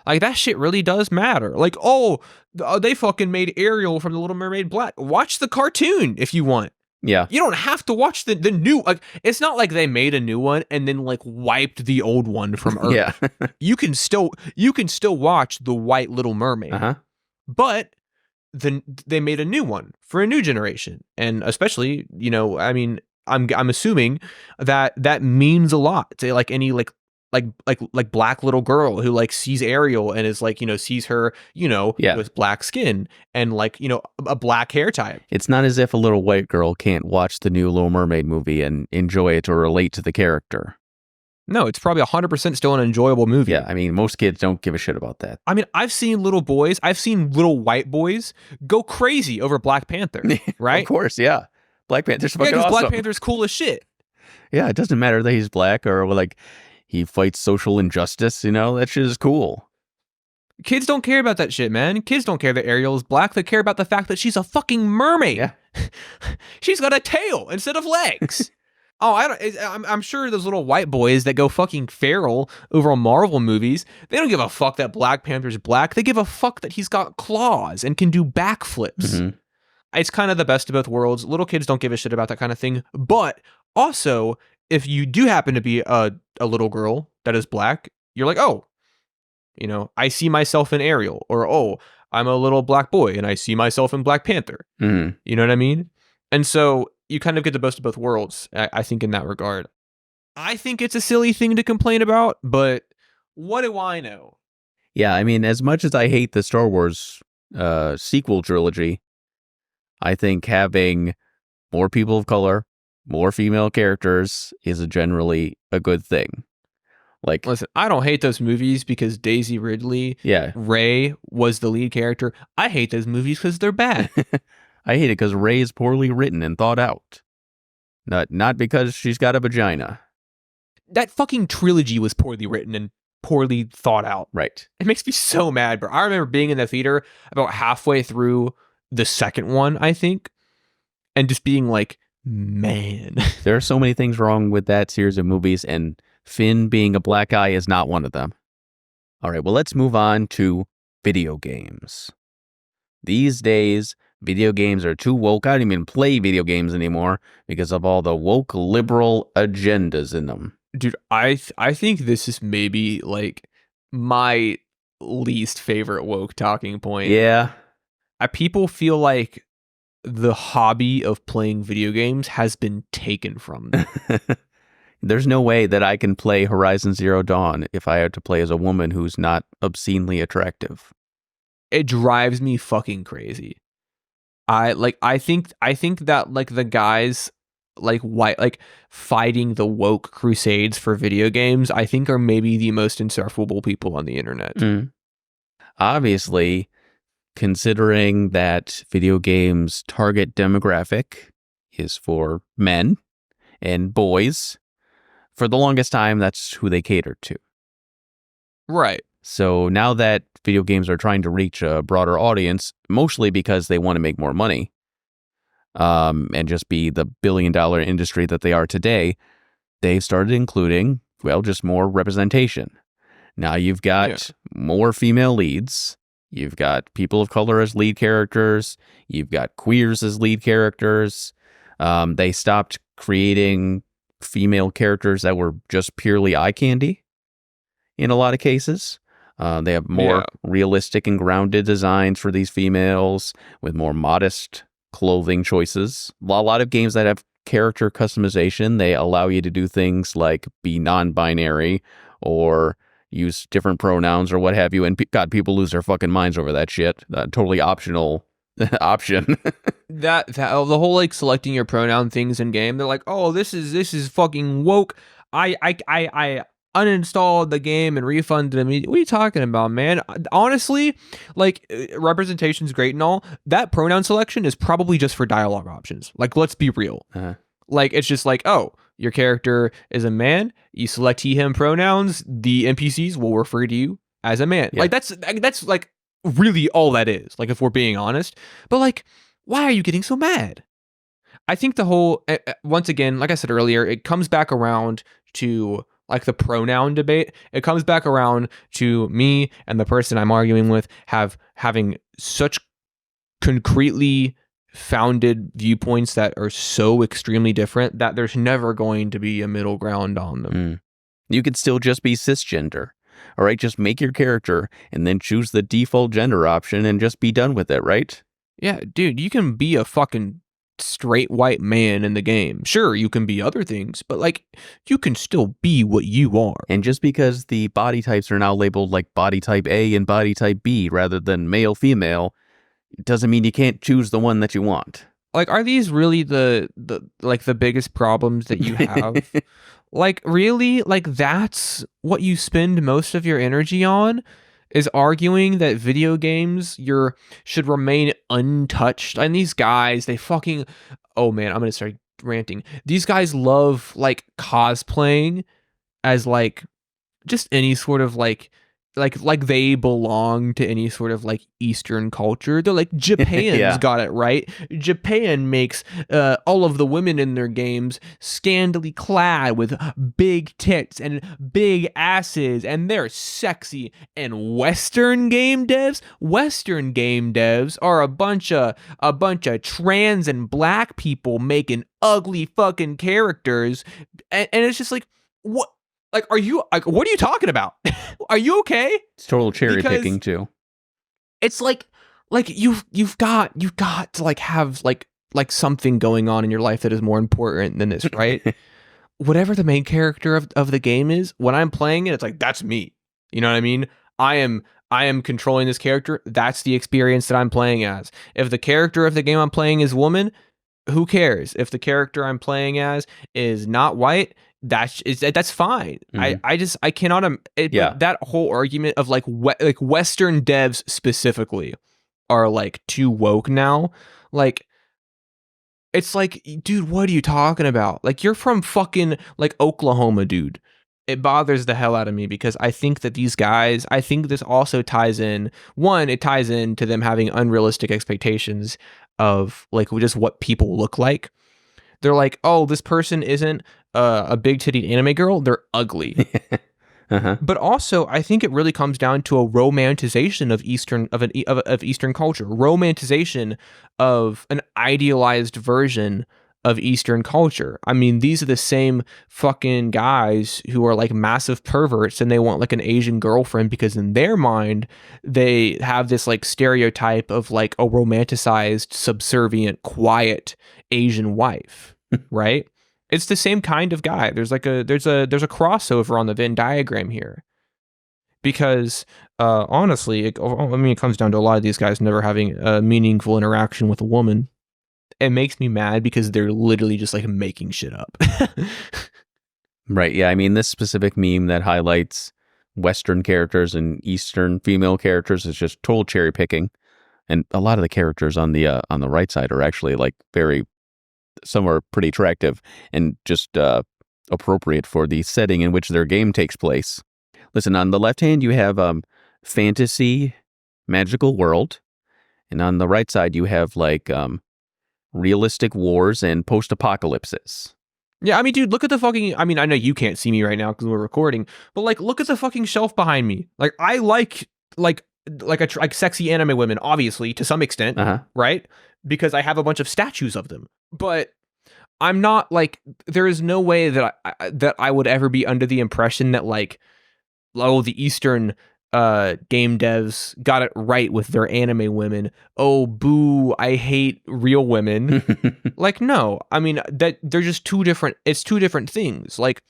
Speaker 2: Like that shit really does matter. Like, oh, they fucking made Ariel from The Little Mermaid black. Watch the cartoon if you want.
Speaker 1: Yeah.
Speaker 2: You don't have to watch the new, like, it's not like they made a new one and then like wiped the old one from Earth.
Speaker 1: Yeah.
Speaker 2: you can still watch The White Little Mermaid. But then they made a new one for a new generation. And especially, I mean, I'm assuming that means a lot to like any like black little girl who like sees Ariel and is like, sees her, with black skin and like, a black hair type.
Speaker 1: It's not as if a little white girl can't watch the new Little Mermaid movie and enjoy it or relate to the character.
Speaker 2: No, it's probably 100% still an enjoyable movie.
Speaker 1: Yeah, I mean, most kids don't give a shit about that.
Speaker 2: I mean, I've seen little white boys go crazy over Black Panther, right?
Speaker 1: Of course, yeah. Black Panther's fucking awesome.
Speaker 2: Black Panther's cool as shit.
Speaker 1: Yeah, it doesn't matter that he's black or like he fights social injustice, that shit is cool.
Speaker 2: Kids don't care about that shit, man. Kids don't care that Ariel is black. They care about the fact that she's a fucking mermaid.
Speaker 1: Yeah.
Speaker 2: She's got a tail instead of legs. Oh, I'm sure those little white boys that go fucking feral over Marvel movies, they don't give a fuck that Black Panther's black. They give a fuck that he's got claws and can do backflips. It's kind of the best of both worlds. Little kids don't give a shit about that kind of thing. But also, if you do happen to be a little girl that is black, you're like, oh, I see myself in Ariel. Or, oh, I'm a little black boy and I see myself in Black Panther. You know what I mean? And so you kind of get the best of both worlds, I think, in that regard. I think it's a silly thing to complain about, but what do I know?
Speaker 1: Yeah, I mean, as much as I hate the Star Wars sequel trilogy, I think having more people of color, more female characters is generally a good thing. Like,
Speaker 2: listen, I don't hate those movies because Daisy Ridley, Rey was the lead character. I hate those movies because they're bad.
Speaker 1: I hate it because Rey is poorly written and thought out. Not because she's got a vagina.
Speaker 2: That fucking trilogy was poorly written and poorly thought out.
Speaker 1: Right.
Speaker 2: It makes me so mad, bro. I remember being in the theater about halfway through the second one, I think, and just being like, man.
Speaker 1: There are so many things wrong with that series of movies, and Finn being a black guy is not one of them. All right, well, let's move on to video games. These days, Video games are too woke. I don't even play video games anymore because of all the woke liberal agendas in them.
Speaker 2: Dude, I think this is maybe like my least favorite woke talking point.
Speaker 1: Yeah.
Speaker 2: People feel like the hobby of playing video games has been taken from them.
Speaker 1: There's no way that I can play Horizon Zero Dawn if I had to play as a woman who's not obscenely attractive.
Speaker 2: It drives me fucking crazy. I think that like the guys like white like fighting the woke crusades for video games, I think are maybe the most insufferable people on the internet.
Speaker 1: Obviously, considering that video games target demographic is for men and boys, for the longest time, that's who they catered to.
Speaker 2: Right.
Speaker 1: So now that video games are trying to reach a broader audience, mostly because they want to make more money, and just be the billion-dollar industry that they are today, they've started including, well, just more representation. Now you've got more female leads. You've got people of color as lead characters. You've got queers as lead characters. They stopped creating female characters that were just purely eye candy in a lot of cases. They have more realistic and grounded designs for these females with more modest clothing choices. A lot of games that have character customization, they allow you to do things like be non-binary or use different pronouns or what have you. And God, people lose their fucking minds over that shit. Totally optional option.
Speaker 2: that the whole like selecting your pronoun things in game, they're like, oh, this is fucking woke. I uninstalled the game and refunded them. What are you talking about, man? Honestly, like representation's great and all. That pronoun selection is probably just for dialogue options. Like, let's be real. Like, it's just like, oh, your character is a man. You select he, him pronouns. The NPCs will refer to you as a man. Like, that's like really all that is. Like, if we're being honest. But like, why are you getting so mad? I think the whole, once again, like I said earlier, it comes back around to like the pronoun debate. It comes back around to me and the person I'm arguing with having such concretely founded viewpoints that are so extremely different that there's never going to be a middle ground on them.
Speaker 1: You could still just be cisgender. All right, just make your character and then choose the default gender option and just be done with it, right?
Speaker 2: Yeah, dude, you can be a fucking straight white man in the game. Sure, you can be other things, but like you can still be what you are.
Speaker 1: And just because the body types are now labeled like body type A and body type B rather than male female, it doesn't mean you can't choose the one that you want.
Speaker 2: Like, are these really the biggest problems that you have? Like, really? Like, that's what you spend most of your energy on? Is arguing that video games should remain untouched. And these guys, they fucking, oh man, I'm gonna start ranting. These guys love like cosplaying as like just any sort of like they belong to any sort of like Eastern culture. They're like, Japan's got it right. Japan makes all of the women in their games scantily clad with big tits and big asses, and they're sexy. And Western game devs are a bunch of trans and black people making ugly fucking characters, and it's just like, what? Like, what are you talking about? Are you okay?
Speaker 1: It's total cherry picking too.
Speaker 2: It's like you've got to like have like something going on in your life that is more important than this, right? Whatever the main character of the game is, when I'm playing it, it's like, that's me. You know what I mean? I am controlling this character. That's the experience that I'm playing as. If the character of the game I'm playing is woman, who cares? If the character I'm playing as is not white, that's fine. I cannot that whole argument of like Western devs specifically are like too woke now. Like, it's like, dude, what are you talking about? Like, you're from fucking like Oklahoma, dude. It bothers the hell out of me because I think that these guys, I think this also ties in, it ties into them having unrealistic expectations of like just what people look like. They're like, oh, this person isn't a big titted anime girl. They're ugly.
Speaker 1: Uh-huh.
Speaker 2: But also, I think it really comes down to a romanticization of Eastern culture, romanticization of an idealized version of Eastern culture. I mean, these are the same fucking guys who are like massive perverts and they want like an Asian girlfriend because in their mind they have this like stereotype of like a romanticized, subservient, quiet Asian wife, right? It's the same kind of guy. There's a crossover on the Venn diagram here. Because honestly, it comes down to a lot of these guys never having a meaningful interaction with a woman. It makes me mad because they're literally just like making shit up.
Speaker 1: Right. Yeah. I mean, this specific meme that highlights Western characters and Eastern female characters is just total cherry picking. And a lot of the characters on the right side are actually like some are pretty attractive and just appropriate for the setting in which their game takes place. Listen, on the left hand, you have fantasy, magical world. And on the right side, you have like realistic wars and post-apocalypses.
Speaker 2: Yeah, I mean, dude, look at the fucking... I mean, I know you can't see me right now because we're recording, but like, look at the fucking shelf behind me. Like, I like sexy anime women, obviously, to some extent, right? Because I have a bunch of statues of them. But I'm not like... There is no way that I would ever be under the impression that like, oh, the Eastern game devs got it right with their anime women. Oh, boo, I hate real women. Like, no. I mean, that they're just it's two different things. Like,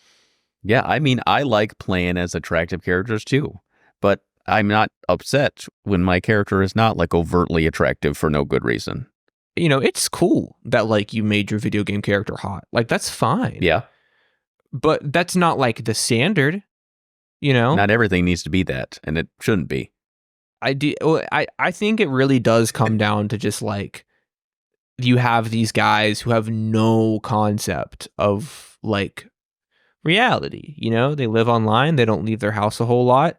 Speaker 1: yeah, I mean, I like playing as attractive characters too, but I'm not upset when my character is not like overtly attractive for no good reason.
Speaker 2: You know, it's cool that like you made your video game character hot. Like, that's fine.
Speaker 1: Yeah.
Speaker 2: But that's not like the standard. You know,
Speaker 1: not everything needs to be that, and it shouldn't be.
Speaker 2: I think it really does come down to just like you have these guys who have no concept of like reality. You know, they live online, they don't leave their house a whole lot,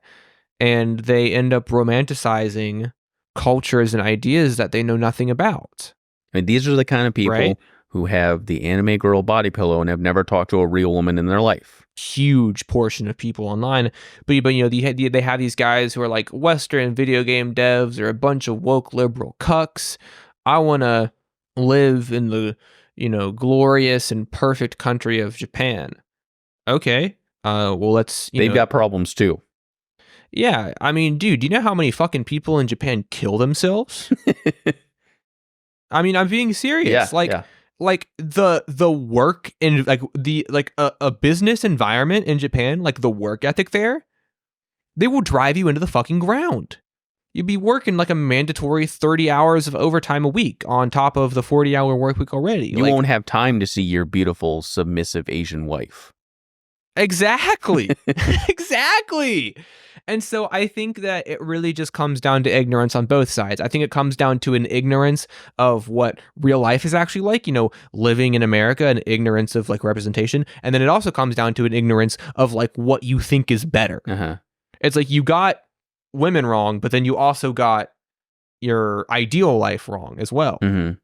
Speaker 2: and they end up romanticizing cultures and ideas that they know nothing about.
Speaker 1: I mean, these are the kind of people who have the anime girl body pillow and have never talked to a real woman in their life.
Speaker 2: Huge portion of people online, but you know, they have these guys who are like Western video game devs or a bunch of woke liberal cucks. I want to live in the, you know, glorious and perfect country of Japan. Okay, well, let's.
Speaker 1: They've got problems too.
Speaker 2: Yeah, I mean, dude, do you know how many fucking people in Japan kill themselves? I mean, I'm being serious. Like the work in like a business environment in Japan, like the work ethic there, they will drive you into the fucking ground. You'd be working like a mandatory 30 hours of overtime a week on top of the 40-hour work week already.
Speaker 1: You won't have time to see your beautiful, submissive Asian wife.
Speaker 2: Exactly. Exactly. And so I think that it really just comes down to ignorance on both sides. I think it comes down to an ignorance of what real life is actually like, you know, living in America, an ignorance of like representation. And then it also comes down to an ignorance of like what you think is better. It's like you got women wrong, but then you also got your ideal life wrong as well.
Speaker 1: And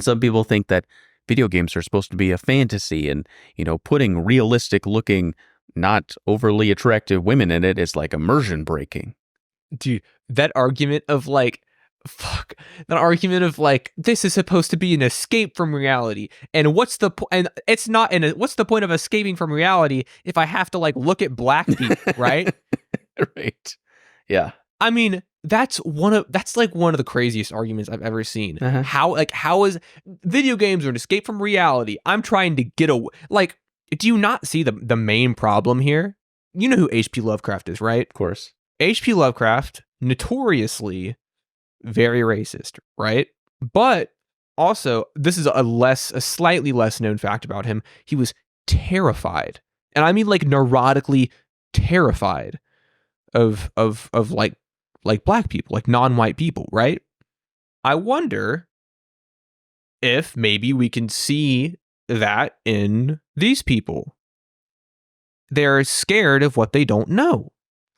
Speaker 1: some people think that video games are supposed to be a fantasy and, you know, putting realistic looking, not overly attractive women in it is like immersion breaking.
Speaker 2: Dude, that argument of like, this is supposed to be an escape from reality. And what's the and it's not what's the point of escaping from reality if I have to like look at black people, right?
Speaker 1: Right. Yeah.
Speaker 2: I mean, that's like one of the craziest arguments I've ever seen. How is video games are an escape from reality? I'm trying to get away. Like, do you not see the main problem here? You know who H.P. Lovecraft is, right?
Speaker 1: Of course.
Speaker 2: H.P. Lovecraft, notoriously very racist, right? But also, this is a slightly less known fact about him. He was terrified, and I mean like neurotically terrified of like black people, like non-white people, right? I wonder if maybe we can see that in these people. They're scared of what they don't know.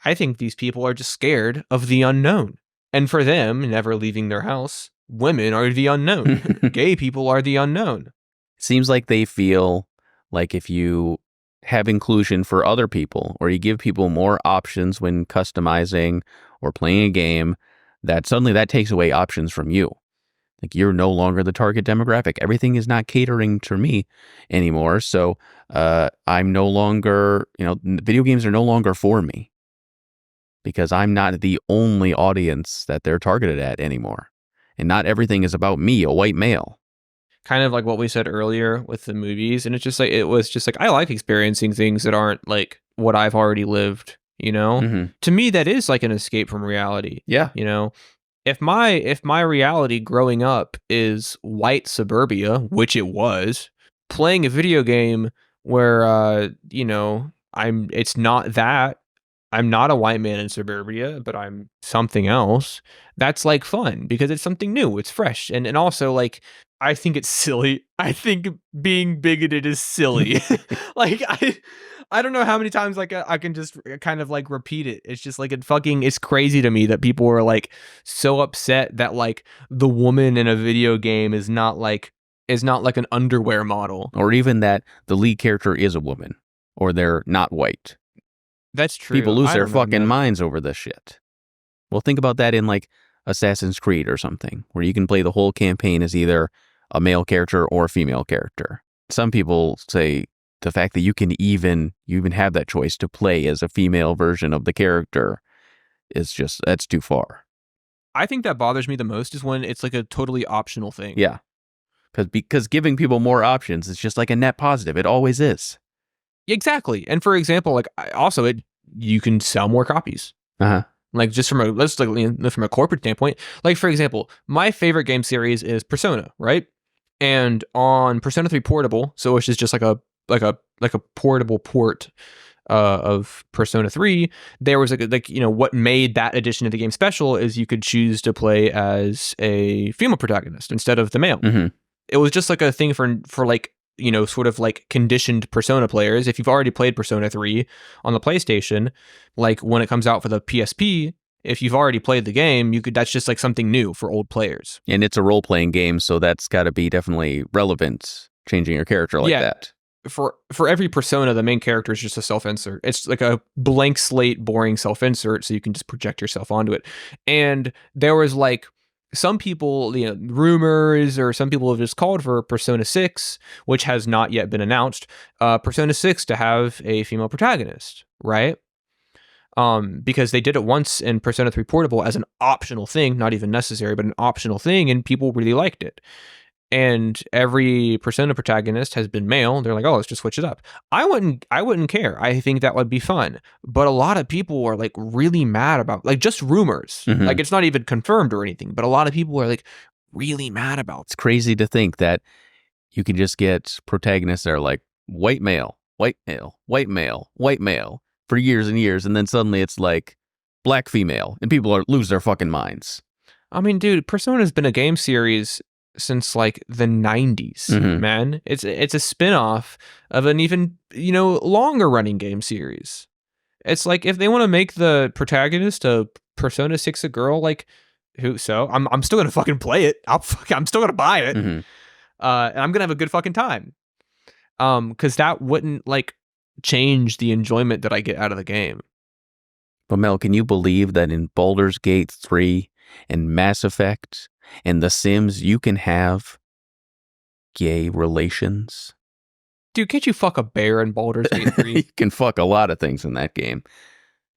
Speaker 2: I think these people are just scared of the unknown. And for them, never leaving their house, women are the unknown. Gay people are the unknown.
Speaker 1: Seems like they feel like if you have inclusion for other people, or you give people more options when customizing or playing a game, that suddenly that takes away options from you. Like, you're no longer the target demographic. Everything is not catering to me anymore. So I'm no longer, video games are no longer for me because I'm not the only audience that they're targeted at anymore. And not everything is about me, a white male.
Speaker 2: Kind of like what we said earlier with the movies. And it's just like, it was just like, I like experiencing things that aren't like what I've already lived,
Speaker 1: Mm-hmm.
Speaker 2: To me, that is like an escape from reality.
Speaker 1: Yeah.
Speaker 2: If my reality growing up is white suburbia, which it was, playing a video game where it's not that. I'm not a white man in suburbia, but I'm something else. That's like fun because it's something new, it's fresh. And also like I think it's silly. I think being bigoted is silly. Like I don't know how many times like I can just kind of like repeat it. It's just like it's crazy to me that people are like so upset that like the woman in a video game is not like an underwear model.
Speaker 1: Or even that the lead character is a woman or they're not white.
Speaker 2: That's true.
Speaker 1: People lose
Speaker 2: I
Speaker 1: their
Speaker 2: don't know,
Speaker 1: fucking
Speaker 2: man.
Speaker 1: minds over this shit. Well, think about that in like Assassin's Creed or something, where you can play the whole campaign as either a male character or a female character. Some people say the fact that you even have that choice to play as a female version of the character is just, that's too far.
Speaker 2: I think that bothers me the most is when it's like a totally optional thing.
Speaker 1: Yeah. Because giving people more options is just like a net positive. It always is.
Speaker 2: Exactly. And for example, like you can sell more copies.
Speaker 1: Uh-huh.
Speaker 2: Like just from a corporate standpoint. Like for example, my favorite game series is Persona, right? And on Persona 3 Portable, so which is just like a portable port of Persona 3, there was what made that edition of the game special is you could choose to play as a female protagonist instead of the male.
Speaker 1: Mm-hmm.
Speaker 2: It was just like a thing for like sort of like conditioned Persona players. If you've already played Persona 3 on the PlayStation, like when it comes out for the PSP, if you've already played the game, that's just like something new for old players.
Speaker 1: And it's a role-playing game, so that's got to be definitely relevant, changing your character like that.
Speaker 2: For every Persona, the main character is just a self-insert. It's like a blank slate, boring self-insert, so you can just project yourself onto it. And there was like some people, rumors, or some people have just called for Persona 6, which has not yet been announced, Persona 6 to have a female protagonist, right? Because they did it once in Persona 3 Portable as an optional thing, not even necessary, but an optional thing, and people really liked it. And every Persona protagonist has been male. They're like, oh, let's just switch it up. I wouldn't care. I think that would be fun. But a lot of people are like really mad about like just rumors.
Speaker 1: Mm-hmm.
Speaker 2: Like it's not even confirmed or anything, but a lot of people are like really mad about it.
Speaker 1: It's crazy to think that you can just get protagonists that are like white male, white male, white male, white male for years and years, and then suddenly it's like black female, and people lose their fucking minds.
Speaker 2: I mean, dude, Persona's been a game series since like the 90s,
Speaker 1: Mm-hmm.
Speaker 2: man. It's a spin-off of an even, longer running game series. It's like if they want to make the protagonist of Persona 6 a girl, like I'm still gonna fucking play it. I'm still gonna buy it.
Speaker 1: Mm-hmm.
Speaker 2: And I'm gonna have a good fucking time. Because that wouldn't like change the enjoyment that I get out of the game.
Speaker 1: But Mel, can you believe that in Baldur's Gate 3 and Mass Effect and The Sims, you can have gay relations?
Speaker 2: Dude, can't you fuck a bear in Baldur's Gate 3?
Speaker 1: You can fuck a lot of things in that game.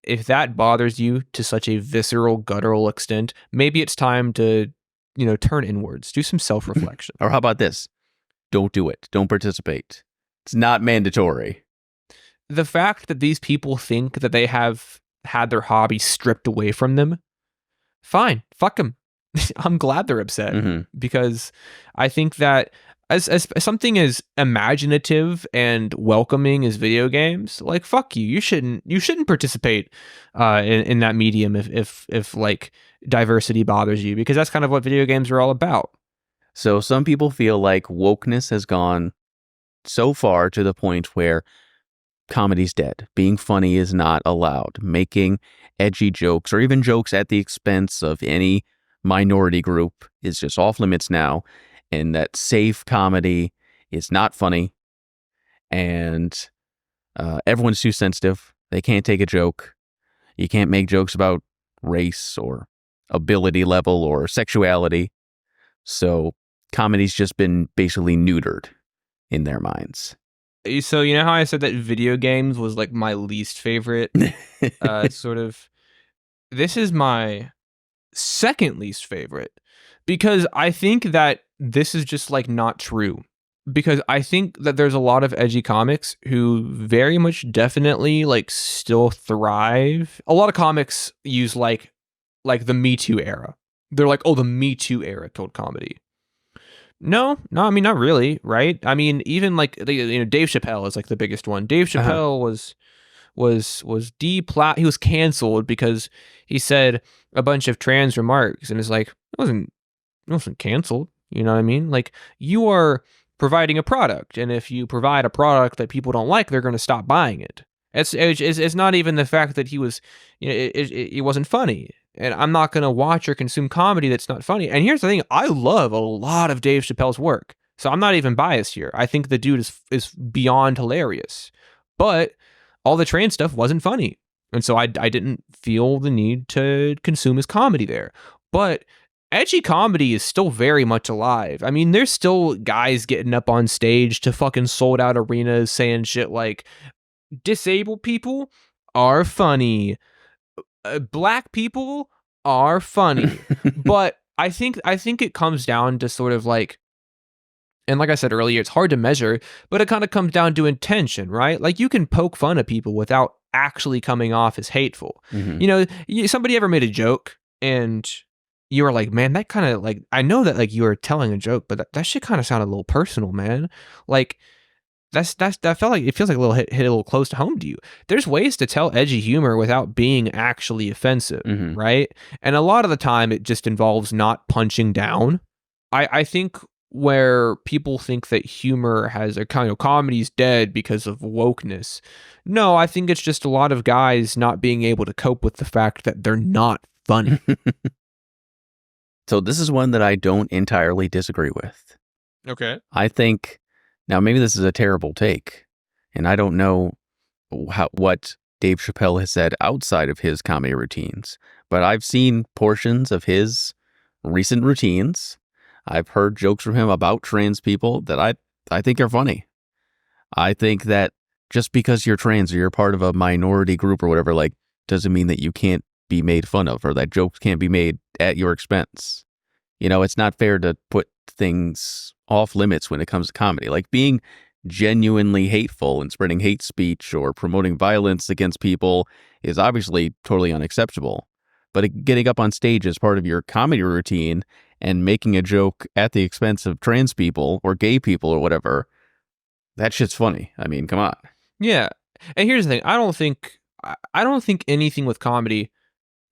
Speaker 2: If that bothers you to such a visceral, guttural extent, maybe it's time to, turn inwards. Do some self-reflection.
Speaker 1: Or how about this? Don't do it. Don't participate. It's not mandatory.
Speaker 2: The fact that these people think that they have had their hobby stripped away from them, fine, fuck them. I'm glad they're upset because I think that as something as imaginative and welcoming as video games, like fuck you, you shouldn't participate in that medium if like diversity bothers you, because that's kind of what video games are all about.
Speaker 1: So some people feel like wokeness has gone so far to the point where comedy's dead. Being funny is not allowed. Making edgy jokes or even jokes at the expense of any minority group is just off limits now, and that safe comedy is not funny. And Everyone's too sensitive. They can't take a joke. You can't make jokes about race or ability level or sexuality. So comedy's just been basically neutered in their minds.
Speaker 2: So you know how I said that video games was like my least favorite sort of. This is my second least favorite because I think that this is just like not true. Because I think that there's a lot of edgy comics who very much definitely like still thrive. A lot of comics use like the Me Too era. They're like, oh, the Me Too era killed comedy. No, I mean, not really, right? I mean, even like Dave Chappelle is like the biggest one. Dave Chappelle was he was canceled because he said a bunch of trans remarks, and it's like it wasn't canceled. You know what I mean? Like, you are providing a product, and if you provide a product that people don't like, they're going to stop buying it. It's not even the fact that he was, it wasn't funny. And I'm not going to watch or consume comedy that's not funny. And here's the thing. I love a lot of Dave Chappelle's work. So I'm not even biased here. I think the dude is beyond hilarious. But all the trans stuff wasn't funny. And so I didn't feel the need to consume his comedy there. But edgy comedy is still very much alive. I mean, there's still guys getting up on stage to fucking sold out arenas saying shit like, disabled people are funny. Black people are funny. But I think it comes down to sort of like, and like I said earlier, it's hard to measure, but it kind of comes down to intention, right? Like, you can poke fun at people without actually coming off as hateful.
Speaker 1: Mm-hmm.
Speaker 2: Somebody ever made a joke and you were like, man, that kind of like, I know that like you were telling a joke, but that shit kind of sounded a little personal, man. Like, that felt like, it feels like a little hit a little close to home to you. There's ways to tell edgy humor without being actually offensive,
Speaker 1: Mm-hmm.
Speaker 2: right? And a lot of the time it just involves not punching down. I think where people think that humor has a kind of comedy's dead because of wokeness. No, I think it's just a lot of guys not being able to cope with the fact that they're not funny.
Speaker 1: So this is one that I don't entirely disagree with.
Speaker 2: Okay.
Speaker 1: I think, now maybe this is a terrible take, and I don't know what Dave Chappelle has said outside of his comedy routines, but I've seen portions of his recent routines. I've heard jokes from him about trans people that I think are funny. I think that just because you're trans or you're part of a minority group or whatever, like, doesn't mean that you can't be made fun of or that jokes can't be made at your expense. It's not fair to put things off limits when it comes to comedy. Like, being genuinely hateful and spreading hate speech or promoting violence against people is obviously totally unacceptable. But getting up on stage as part of your comedy routine and making a joke at the expense of trans people or gay people or whatever, that shit's funny. I mean, come on.
Speaker 2: Yeah. And here's the thing. I don't think anything with comedy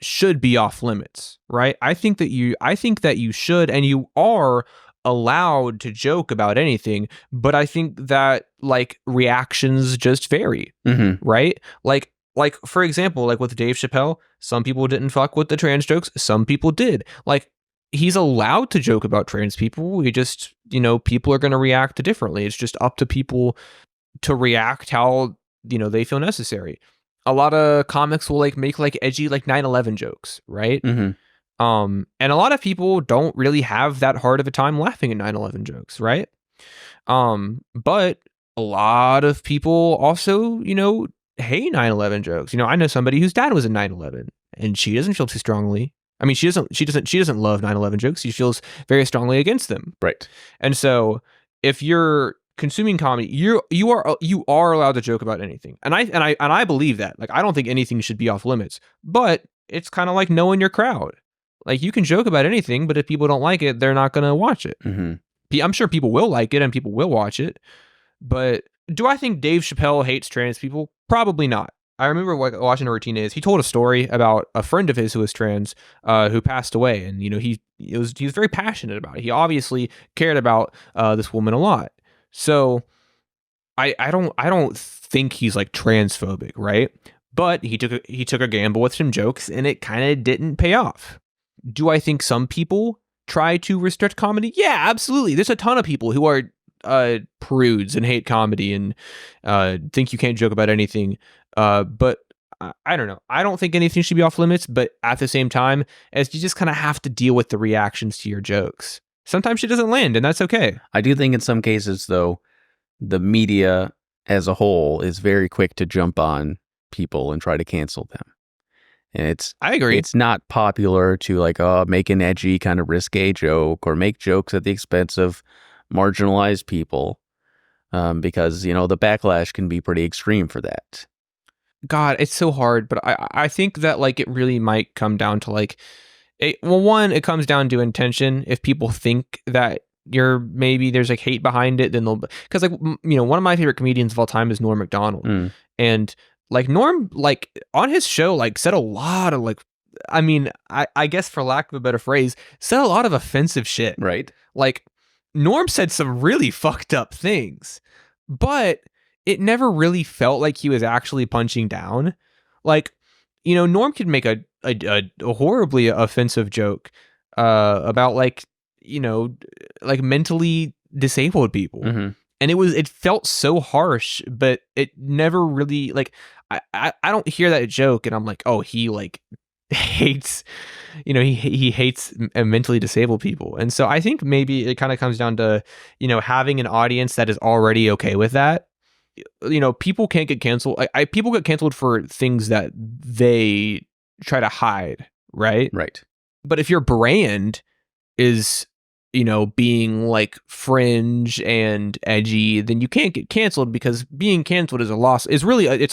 Speaker 2: should be off limits, right? I think that you should, and you are allowed to joke about anything, but I think that like reactions just vary,
Speaker 1: Mm-hmm.
Speaker 2: right? Like for example, like with Dave Chappelle, some people didn't fuck with the trans jokes, some people did. Like, he's allowed to joke about trans people. We just, people are going to react differently. It's just up to people to react how, they feel necessary. A lot of comics will like make like edgy like 9/11 jokes, right?
Speaker 1: Mm-hmm.
Speaker 2: And a lot of people don't really have that hard of a time laughing at 9/11 jokes, right? But a lot of people also, hate 9/11 jokes. I know somebody whose dad was in 9/11 and she doesn't feel too strongly. I mean, she doesn't love 9/11 jokes. She feels very strongly against them.
Speaker 1: Right.
Speaker 2: And so if you're consuming comedy, you are allowed to joke about anything. And I believe that. Like, I don't think anything should be off limits. But it's kind of like knowing your crowd. Like, you can joke about anything, but if people don't like it, they're not going to watch it.
Speaker 1: Mm-hmm.
Speaker 2: I'm sure people will like it and people will watch it. But do I think Dave Chappelle hates trans people? Probably not. I remember watching a routine he told a story about a friend of his who was trans, who passed away, and he was very passionate about it. He obviously cared about this woman a lot. So I don't think he's like transphobic, right? But he took a gamble with some jokes, and it kind of didn't pay off. Do I think some people try to restrict comedy? Yeah, absolutely. There's a ton of people who are prudes and hate comedy and think you can't joke about anything. But I don't know. I don't think anything should be off limits, but at the same time, as you just kind of have to deal with the reactions to your jokes. Sometimes she doesn't land, and that's okay.
Speaker 1: I do think in some cases, though, the media as a whole is very quick to jump on people and try to cancel them. And
Speaker 2: I agree.
Speaker 1: It's not popular to like make an edgy kind of risque joke or make jokes at the expense of marginalized people because, you know, the backlash can be pretty extreme for that.
Speaker 2: God, it's so hard, but I think that like it really might come down to like, one, it comes down to intention. If people think that maybe there's like hate behind it, then they'll, because like, you know, one of my favorite comedians of all time is Norm Macdonald. And like Norm, like on his show, like said a lot of like, I mean, I guess for lack of a better phrase, said a lot of offensive shit.
Speaker 1: Right.
Speaker 2: Like Norm said some really fucked up things, but it never really felt like he was actually punching down. Like, you know, Norm could make a horribly offensive joke about like, you know, like mentally disabled people. And it felt so harsh, but it never really like I don't hear that joke and I'm like, oh, he like hates, you know, he hates mentally disabled people. And so I think maybe it kind of comes down to, you know, having an audience that is already okay with that. You know, people can't get canceled. People get canceled for things that they try to hide, right?
Speaker 1: Right.
Speaker 2: But if your brand is, you know, being like fringe and edgy, then you can't get canceled because being canceled is a loss. It's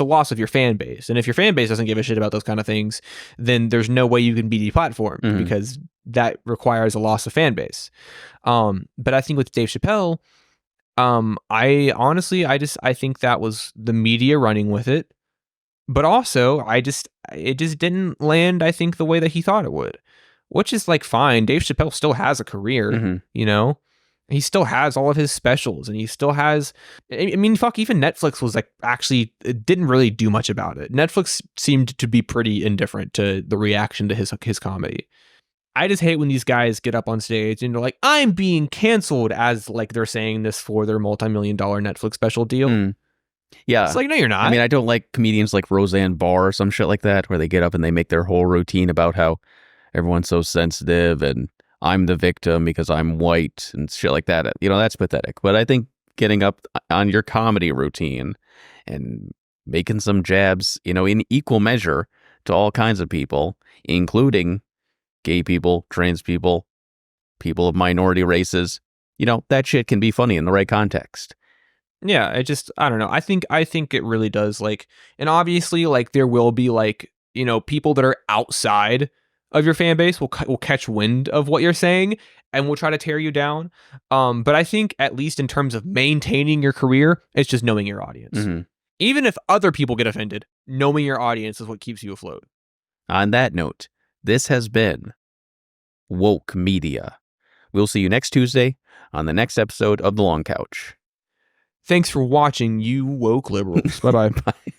Speaker 2: a loss of your fan base. And if your fan base doesn't give a shit about those kind of things, then there's no way you can be deplatformed because that requires a loss of fan base. But I think with Dave Chappelle, I honestly, I think that was the media running with it, but also it just didn't land, I think, the way that he thought it would, which is like fine. Dave Chappelle still has a career, you know, he still has all of his specials and he still has, I mean, fuck, even Netflix was like, actually, it didn't really do much about it. Netflix seemed to be pretty indifferent to the reaction to his comedy. I just hate when these guys get up on stage and they're like, I'm being canceled, as like they're saying this for their multi-million-dollar Netflix special deal.
Speaker 1: Yeah.
Speaker 2: It's like, no, you're not.
Speaker 1: I mean, I don't like comedians like Roseanne Barr or some shit like that, where they get up and they make their whole routine about how everyone's so sensitive and I'm the victim because I'm white and shit like that. You know, that's pathetic. But I think getting up on your comedy routine and making some jabs, you know, in equal measure to all kinds of people, including gay people, trans people, people of minority races, you know, that shit can be funny in the right context.
Speaker 2: Yeah, I don't know. I think it really does. Like, and obviously, like, there will be like, you know, people that are outside of your fan base will catch wind of what you're saying and will try to tear you down. But I think at least in terms of maintaining your career, it's just knowing your audience. Even if other people get offended, knowing your audience is what keeps you afloat.
Speaker 1: On that note, this has been Woke Media. We'll see you next Tuesday on the next episode of The Long Couch.
Speaker 2: Thanks for watching, you woke liberals. Bye-bye.
Speaker 1: Bye.